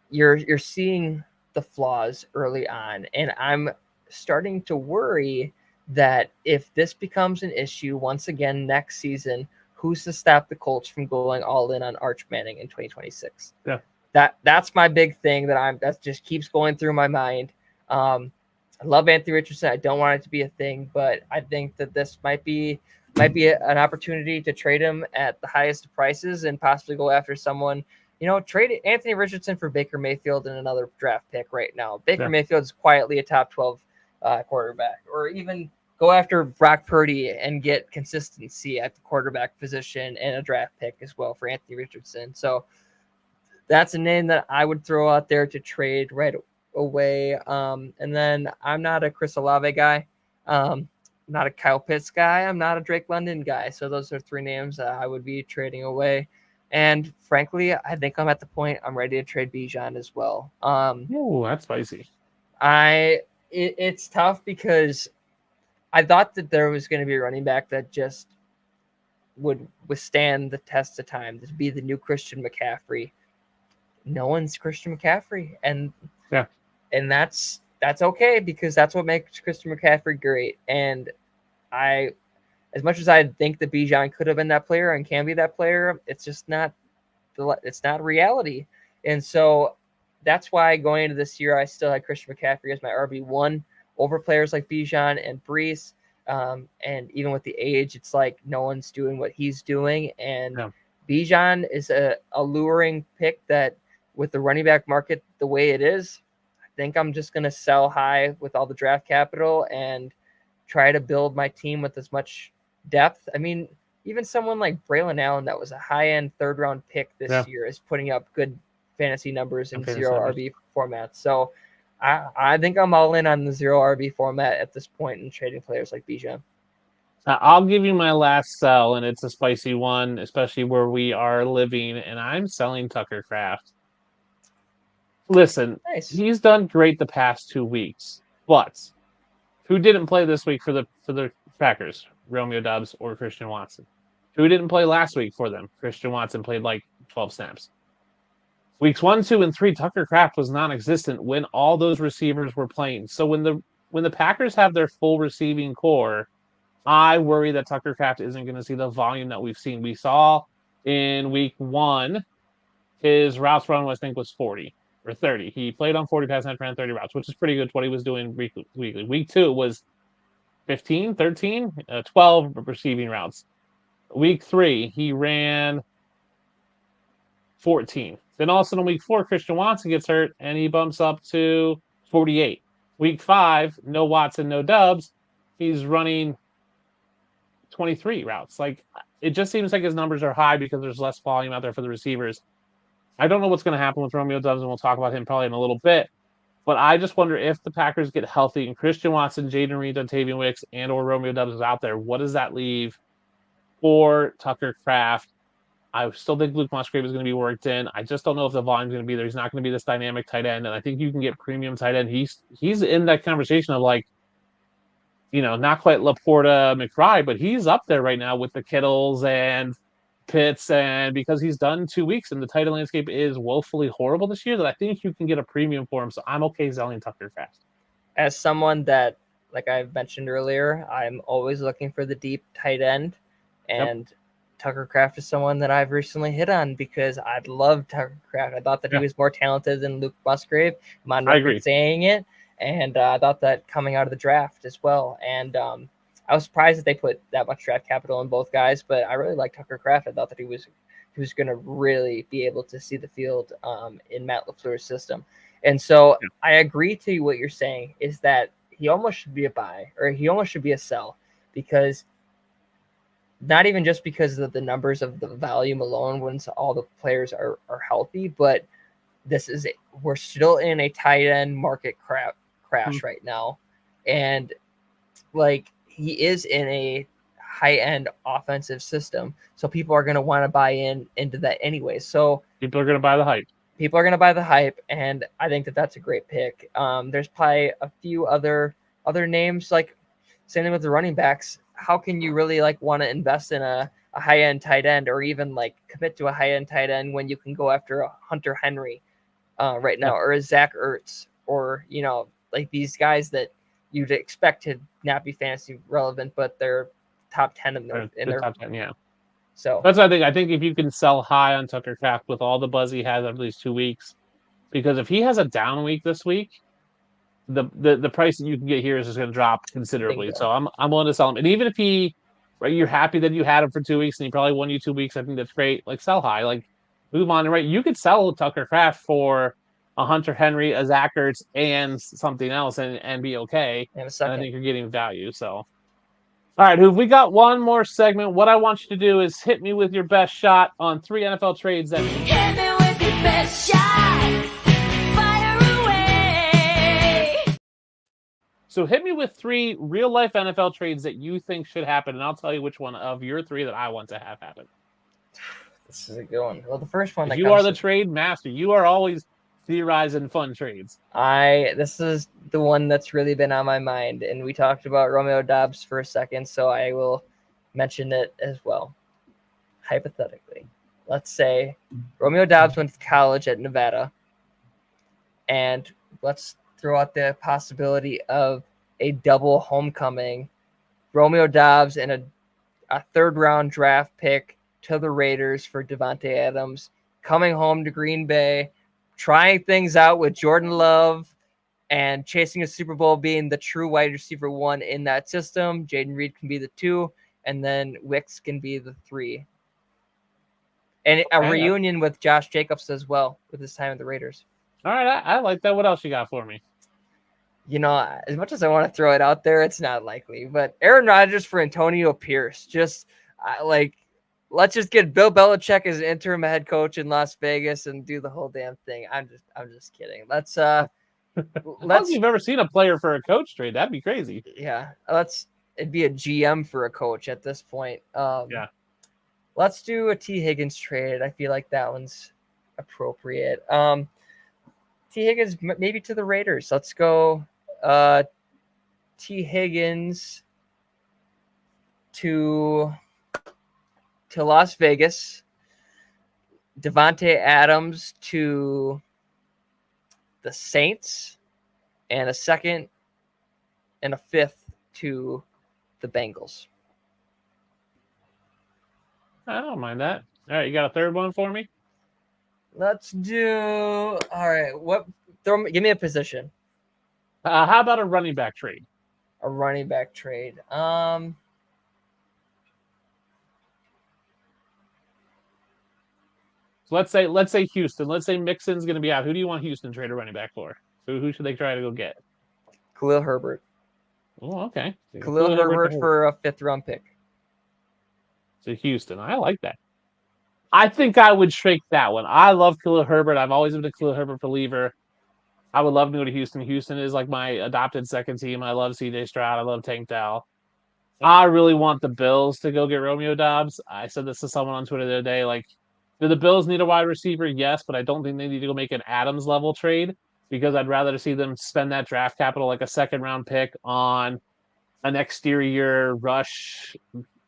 you're seeing the flaws early on. And I'm starting to worry that if this becomes an issue once again next season, who's to stop the Colts from going all in on Arch Manning in 2026? Yeah. That's my big thing that just keeps going through my mind. I love Anthony Richardson. I don't want it to be a thing, but I think that this might be an opportunity to trade him at the highest of prices and possibly go after someone. Trade Anthony Richardson for Baker Mayfield and another draft pick right now. Baker Mayfield is quietly a top 12 quarterback, or even go after Brock Purdy and get consistency at the quarterback position and a draft pick as well for Anthony Richardson. So that's a name that I would throw out there to trade right away. And then I'm not a Chris Olave guy. Not a Kyle Pitts guy. I'm not a Drake London guy. So those are 3 names that I would be trading away. And frankly, I think I'm at the point I'm ready to trade Bijan as well. Oh, that's spicy. It's tough because I thought that there was going to be a running back that just would withstand the test of time, to be the new Christian McCaffrey. No one's Christian McCaffrey, and that's okay because that's what makes Christian McCaffrey great. And as much as I think that Bijan could have been that player and can be that player, it's just not reality. And so that's why going into this year, I still had Christian McCaffrey as my RB1 over players like Bijan and Brees. And even with the age, it's like no one's doing what he's doing. And Bijan is a alluring pick that, with the running back market the way it is, I think I'm just going to sell high with all the draft capital and try to build my team with as much depth. I mean, even someone like Braylon Allen, that was a high-end third-round pick this year, is putting up good fantasy numbers in zero RB format. So I think I'm all in on the zero RB format at this point in trading players like Bijan. I'll give you my last sell, and it's a spicy one, especially where we are living, and I'm selling Tucker Kraft. Listen, He's done great the past 2 weeks, but who didn't play this week for the Packers? Romeo Doubs or Christian Watson. Who didn't play last week for them? Christian Watson played like 12 snaps. Weeks 1, 2, and 3, Tucker Kraft was non-existent when all those receivers were playing. So when the Packers have their full receiving core, I worry that Tucker Kraft isn't going to see the volume that we've seen. We saw in week 1, his routes run, I think, was 40 or 30. He played on 40 passes and ran 30 routes, which is pretty good to what he was doing weekly. Week 2 was 15, 13, 12 receiving routes. Week 3, he ran 14. Then all of a sudden, week 4, Christian Watson gets hurt, and he bumps up to 48. Week 5, no Watson, no Doubs. He's running 23 routes. Like, it just seems like his numbers are high because there's less volume out there for the receivers. I don't know what's going to happen with Romeo Doubs, and we'll talk about him probably in a little bit. But I just wonder if the Packers get healthy and Christian Watson, Jaden Reed, Dontavian Wicks, and or Romeo Doubs is out there. What does that leave for Tucker Kraft? I still think Luke Musgrave is going to be worked in. I just don't know if the volume is going to be there. He's not going to be this dynamic tight end, and I think you can get premium tight end. He's in that conversation of like, not quite Laporta McBride, but he's up there right now with the Kittles and Pitts, and because he's done 2 weeks and the tight end landscape is woefully horrible this year, that I think you can get a premium for him. So I'm okay selling Tucker Kraft. As someone that, like I've mentioned earlier, I'm always looking for the deep tight end, and Tucker Kraft is someone that I've recently hit on because I love Tucker Kraft. I thought that he was more talented than Luke Musgrave. I'm on record saying it, and I thought that coming out of the draft as well. And I was surprised that they put that much draft capital in both guys, but I really like Tucker Kraft. I thought that he was going to really be able to see the field in Matt LaFleur's system. And so I agree to what you're saying is that he almost should be a buy, or he almost should be a sell, because not even just because of the numbers of the volume alone once all the players are healthy, but we're still in a tight end market crash right now. And like, he is in a high end offensive system. So people are going to want to buy into that anyway. So people are going to buy the hype. And I think that that's a great pick. There's probably a few other names, like same thing with the running backs. How can you really like want to invest in a high end tight end, or even like commit to a high end tight end when you can go after a Hunter Henry right now, or a Zach Ertz, or like these guys that you'd expect to not be fantasy relevant, but they're top 10 in their top 10. Yeah. So that's what I think. I think if you can sell high on Tucker Kraft with all the buzz he has over these 2 weeks, because if he has a down week this week, the price that you can get here is just going to drop considerably. Bingo. So I'm willing to sell him. And even if you're happy that you had him for 2 weeks and he probably won you 2 weeks, I think that's great. Like, sell high, like move on. And you could sell Tucker Kraft for a Hunter Henry, a Zach Ertz, and something else and be okay. And I think you're getting value. So, all right, Hoove, we got one more segment. What I want you to do is hit me with your best shot on 3 NFL trades that hit me with your best shot. So hit me with 3 real-life NFL trades that you think should happen, and I'll tell you which one of your 3 that I want to have happen. This is a good one. Well, the first one you are the trade master. You are always theorizing fun trades. This is the one that's really been on my mind, and we talked about Romeo Doubs for a second, so I will mention it as well. Hypothetically, let's say Romeo Doubs went to college at Nevada, and let's throw out the possibility of a double homecoming. Romeo Doubs and a 3rd-round draft pick to the Raiders for Davante Adams, coming home to Green Bay, trying things out with Jordan Love, and chasing a Super Bowl, being the true wide receiver 1 in that system. Jaden Reed can be the 2, and then Wicks can be the 3. And a reunion with Josh Jacobs as well with his time at the Raiders. All right, I like that. What else you got for me? As much as I want to throw it out there, it's not likely. But Aaron Rodgers for Antonio Pierce. Let's just get Bill Belichick as an interim head coach in Las Vegas and do the whole damn thing. I'm just kidding. Let's I don't think you've ever seen a player for a coach trade. That'd be crazy. Yeah, it'd be a GM for a coach at this point. Let's do a T. Higgins trade. I feel like that one's appropriate. T. Higgins maybe to the Raiders. Let's go T. Higgins to Las Vegas. Davante Adams to the Saints, and a 2nd and a 5th to the Bengals. I don't mind that. All right, you got a 3rd one for me? Let's do. All right. Give me a position. How about a running back trade? A running back trade. So let's say Houston. Let's say Mixon's going to be out. Who do you want Houston to trade a running back for? So who should they try to go get? Khalil Herbert. Oh, okay. Khalil Herbert for a 5th-round pick. So Houston. I like that. I think I would shake that one. I love Khalil Herbert. I've always been a Khalil Herbert believer. I would love to go to Houston. Houston is like my adopted second team. I love CJ Stroud. I love Tank Dell. I really want the Bills to go get Romeo Doubs. I said this to someone on Twitter the other day. Like, do the Bills need a wide receiver? Yes, but I don't think they need to go make an Adams level trade, because I'd rather see them spend that draft capital, like a 2nd-round pick, on an exterior rush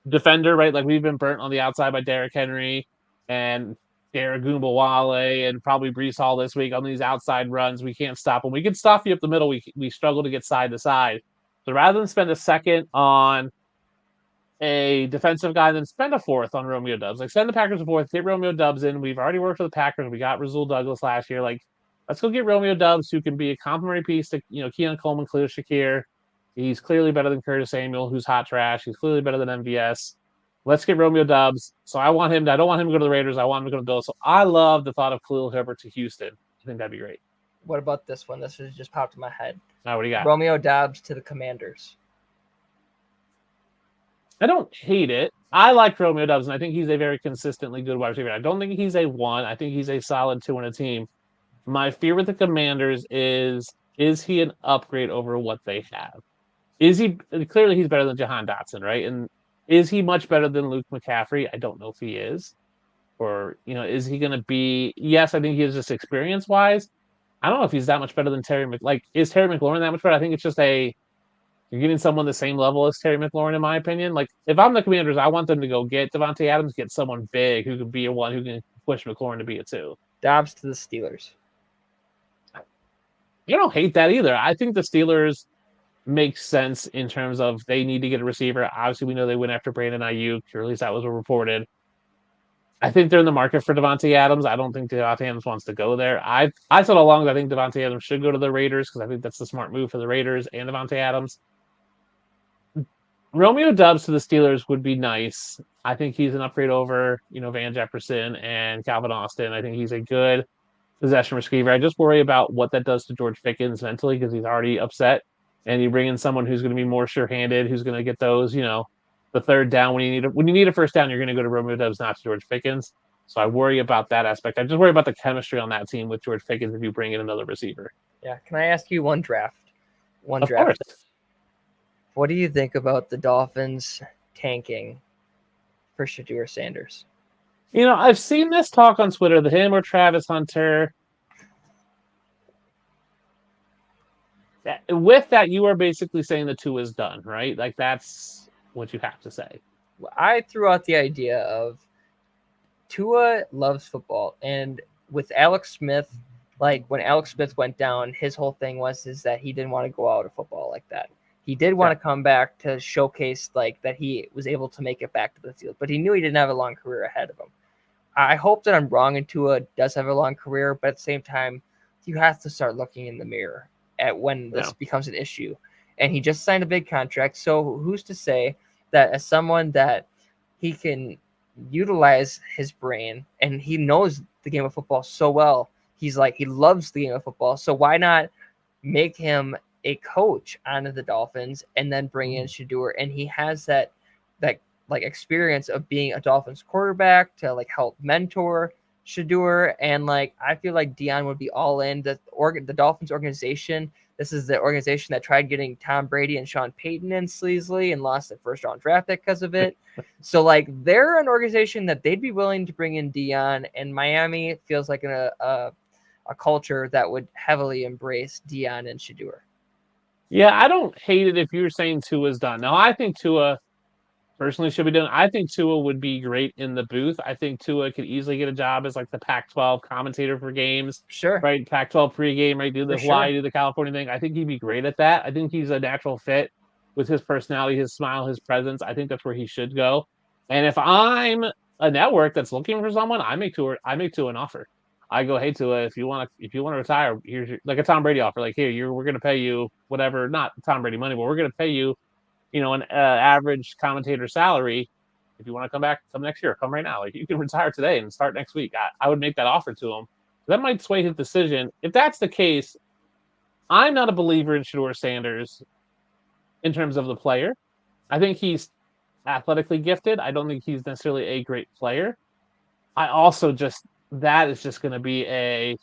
defender, right? Like we've been burnt on the outside by Derrick Henry and Derek Goombawale and probably Brees Hall this week on these outside runs. We can't stop them. We can stop you up the middle. We struggle to get side to side. So rather than spend a second on a defensive guy, then spend a fourth on Romeo Dubs. Like send the Packers a fourth, get Romeo Dubs in. We've already worked for the Packers. We got Rasul Douglas last year. Like let's go get Romeo Dubs, who can be a complimentary piece to Keon Coleman, Khalil Shakir. He's clearly better than Curtis Samuel, who's hot trash. He's clearly better than MVS. Let's get Romeo Dubs. So I don't want him to go to the Raiders. I want him to go to the Bills. So I love the thought of Khalil Herbert to Houston. I think that'd be great. What about this one? This has just popped in my head. Now, what do you got? Romeo Doubs to the Commanders. I don't hate it. I like Romeo Doubs, and I think he's a very consistently good wide receiver. I don't think he's a 1. I think he's a solid 2 in a team. My fear with the Commanders is he an upgrade over what they have? Is he clearly he's better than Jahan Dotson, right? And is he much better than Luke McCaffrey? I don't know if he is. Or, is he going to be? Yes, I think he is just experience-wise. I don't know if he's that much better than Terry is Terry McLaurin that much better? I think it's just you're getting someone the same level as Terry McLaurin, in my opinion. Like, if I'm the Commanders, I want them to go get Davante Adams, get someone big who could be a 1 who can push McLaurin to be a 2. Dobbs to the Steelers. I don't hate that either. I think the Steelers makes sense in terms of they need to get a receiver. Obviously, we know they went after Brandon Ayuk, or at least that was reported. I think they're in the market for Davante Adams. I don't think Davante Adams wants to go there. I said all along that I think Davante Adams should go to the Raiders because I think that's the smart move for the Raiders and Davante Adams. Romeo Doubs to the Steelers would be nice. I think he's an upgrade over, Van Jefferson and Calvin Austin. I think he's a good possession receiver. I just worry about what that does to George Pickens mentally because he's already upset. And you bring in someone who's going to be more sure-handed, who's going to get those, the third down when you need a first down, you're going to go to Romeo Doubs, not to George Pickens. So I worry about that aspect. I just worry about the chemistry on that team with George Pickens if you bring in another receiver. Yeah. Can I ask you one draft? Of course. What do you think about the Dolphins tanking for Shedeur Sanders? I've seen this talk on Twitter, him or Travis Hunter. With that, you are basically saying the 2 is done, right? Like, that's what you have to say. I threw out the idea of Tua loves football, and with Alex Smith, like when Alex Smith went down, his whole thing is that he didn't want to go out of football like that. He did want to come back to showcase like that he was able to make it back to the field, but he knew he didn't have a long career ahead of him. I hope that I'm wrong and Tua does have a long career, but at the same time, you have to start looking in the mirror at when this becomes an issue. And he just signed a big contract. So who's to say that as someone that he can utilize his brain and he knows the game of football so well, he loves the game of football. So why not make him a coach on the Dolphins and then bring in Shedeur? And he has that like experience of being a Dolphins quarterback to like help mentor Shedeur, and like I feel like Dion would be all in. The Dolphins organization, this is the organization that tried getting Tom Brady and Sean Payton in sleazily and lost the first round draft pick because of it. So like they're an organization that they'd be willing to bring in Dion, and Miami feels like a culture that would heavily embrace Dion and Shedeur. Yeah, I don't hate it if you're saying Tua's done. Now I think Tua personally should be done. I think Tua would be great in the booth. I think Tua could easily get a job as like the Pac-12 commentator for games. Sure. Right? Pac-12 pregame, right? Do the Hawaii, do the California thing. I think he'd be great at that. I think he's a natural fit with his personality, his smile, his presence. I think that's where he should go. And if I'm a network that's looking for someone, I make Tua an offer. I go, hey Tua, if you want to retire, here's like a Tom Brady offer. Like here, we're going to pay you whatever, not Tom Brady money, but we're going to pay you an average commentator salary. If you want to come back, come next year, come right now. Like you can retire today and start next week. I would make that offer to him. That might sway his decision. If that's the case, I'm not a believer in Shedeur Sanders in terms of the player. I think he's athletically gifted. I don't think he's necessarily a great player. I also that is just going to be a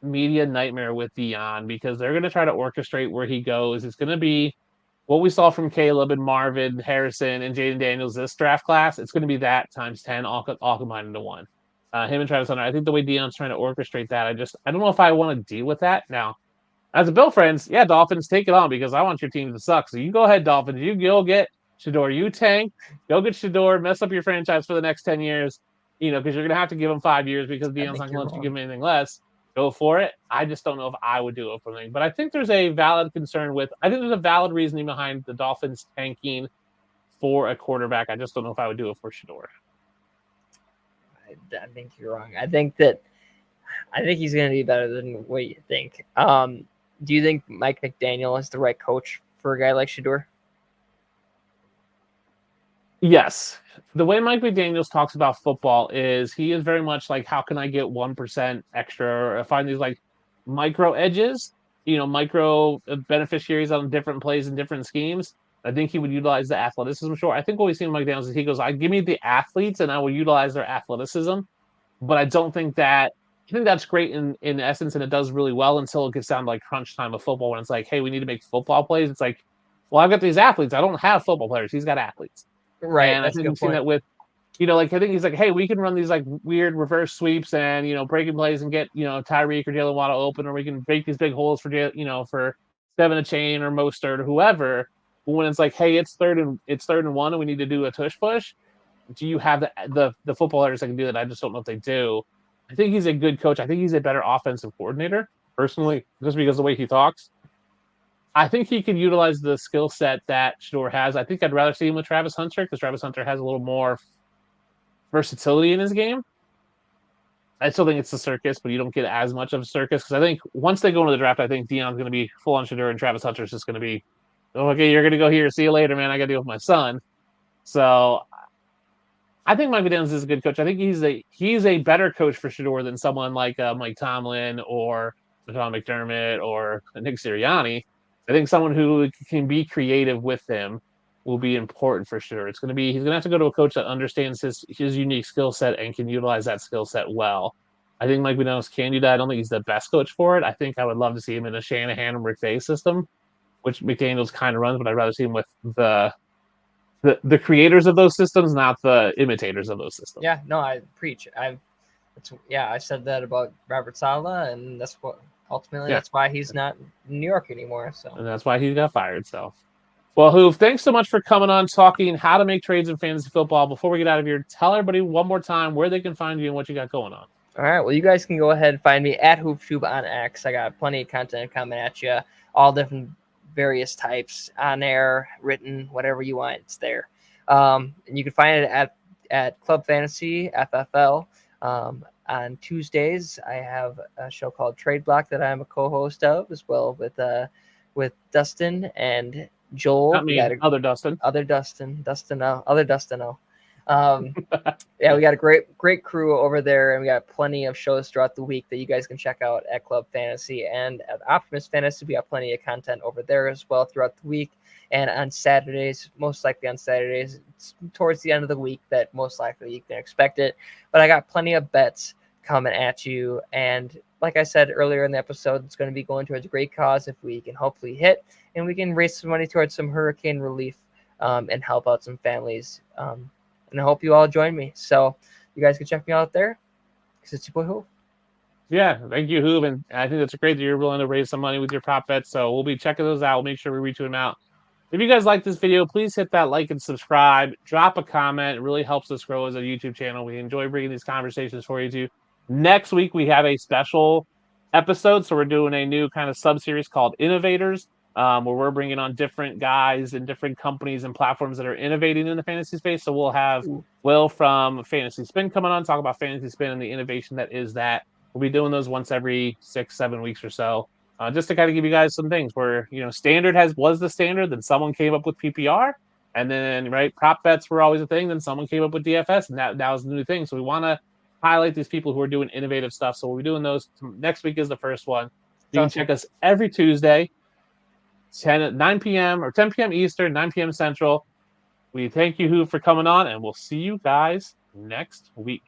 media nightmare with Dion because they're going to try to orchestrate where he goes. It's going to be what we saw from Caleb and Marvin Harrison and Jaden Daniels this draft class. It's going to be that times 10, all combined into one. Him and Travis Hunter. I think the way Dion's trying to orchestrate that, I don't know if I want to deal with that. Now, as a Bill friends, yeah, Dolphins, take it on because I want your team to suck. So you go ahead, Dolphins. You go get Shador, you tank, go get Shador, mess up your franchise for the next 10 years, because you're going to have to give him 5 years because Dion's not going to let you give him anything less. Go for it. I just don't know if I would do it for anything. But I think there's a valid concern I think there's a valid reasoning behind the Dolphins tanking for a quarterback. I just don't know if I would do it for Shador. I think you're wrong. I think he's going to be better than what you think. Do you think Mike McDaniel is the right coach for a guy like Shador? Yes. The way Mike McDaniels talks about football is he is very much like, how can I get 1% extra or find these like micro edges, micro beneficiaries on different plays and different schemes. I think he would utilize the athleticism. Sure. I think what we've seen with McDaniels is he goes, give me the athletes and I will utilize their athleticism. But I don't think I think that's great in essence, and it does really well until it gets down to like crunch time of football when it's like, hey, we need to make football plays. It's like, well, I've got these athletes. I don't have football players. He's got athletes. Right. And I think we've seen that with, I think he's like, hey, we can run these like weird reverse sweeps and, breaking plays and get, Tyreek or Jalen Waddle open, or we can break these big holes for, for Devin a Chain or Mostert or whoever. But when it's like, hey, it's third and 1 and we need to do a tush push, do you have the football players that can do that? I just don't know if they do. I think he's a good coach. I think he's a better offensive coordinator, personally, just because of the way he talks. I think he could utilize the skill set that Shador has. I think I'd rather see him with Travis Hunter because Travis Hunter has a little more versatility in his game. I still think it's a circus, but you don't get as much of a circus because I think once they go into the draft, I think Dion's going to be full on Shador and Travis Hunter's just going to be, okay, you're going to go here. See you later, man. I got to deal with my son. So I think Mike McDaniels is a good coach. I think he's a better coach for Shador than someone like Mike Tomlin or Sean McDermott or Nick Sirianni. I think someone who can be creative with him will be important for sure. He's going to have to go to a coach that understands his unique skill set and can utilize that skill set well. I think Mike McDaniels can do that. I don't think he's the best coach for it. I think I would love to see him in a Shanahan and McVay system, which McDaniels kind of runs, but I'd rather see him with the creators of those systems, not the imitators of those systems. Yeah, no, I preach. I said that about Robert Saleh, and that's what ultimately that's why he's not in New York anymore. So, and that's why he got fired. So, well, Hoove, thanks so much for coming on, talking how to make trades in fantasy football. Before we get out of here, tell everybody one more time where they can find you and what you got going on. All right. Well, you guys can go ahead and find me at HoopTube on X. I got plenty of content coming at you, all different various types, on air, written, whatever you want, it's there. And you can find it at Club Fantasy FFL. On Tuesdays, I have a show called Trade Block that I'm a co-host of, as well with Dustin and Joel. Not me, other Dustin. Other Dustin. Yeah, we got a great crew over there, and we got plenty of shows throughout the week that you guys can check out at Club Fantasy and at Optimus Fantasy. We got plenty of content over there as well throughout the week. And on Saturdays, most likely on Saturdays, it's towards the end of the week that most likely you can expect it. But I got plenty of bets coming at you. And like I said earlier in the episode, it's going to be going towards a great cause if we can hopefully hit, and we can raise some money towards some hurricane relief and help out some families. And I hope you all join me. So you guys can check me out there. Because it's your boy Hoove. Yeah, thank you, Hoove. And I think that's great that you're willing to raise some money with your prop bets. So we'll be checking those out. We'll make sure we retweet them out. If you guys like this video, please hit that like and subscribe. Drop a comment. It really helps us grow as a YouTube channel. We enjoy bringing these conversations for you too. Next week, we have a special episode. So we're doing a new kind of sub-series called Innovators, where we're bringing on different guys and different companies and platforms that are innovating in the fantasy space. So we'll have Will from Fantasy Spin coming on, talk about Fantasy Spin and the innovation that is that. We'll be doing those once every 6-7 weeks or so. Just to kind of give you guys some things where, standard was the standard, then someone came up with PPR, and then, prop bets were always a thing, then someone came up with DFS, and that was the new thing. So we want to highlight these people who are doing innovative stuff. So we'll be doing those. Next week is the first one. You can check us every Tuesday, 9 p.m. or 10 p.m. Eastern, 9 p.m. Central. We thank you, Hoove, for coming on, and we'll see you guys next week.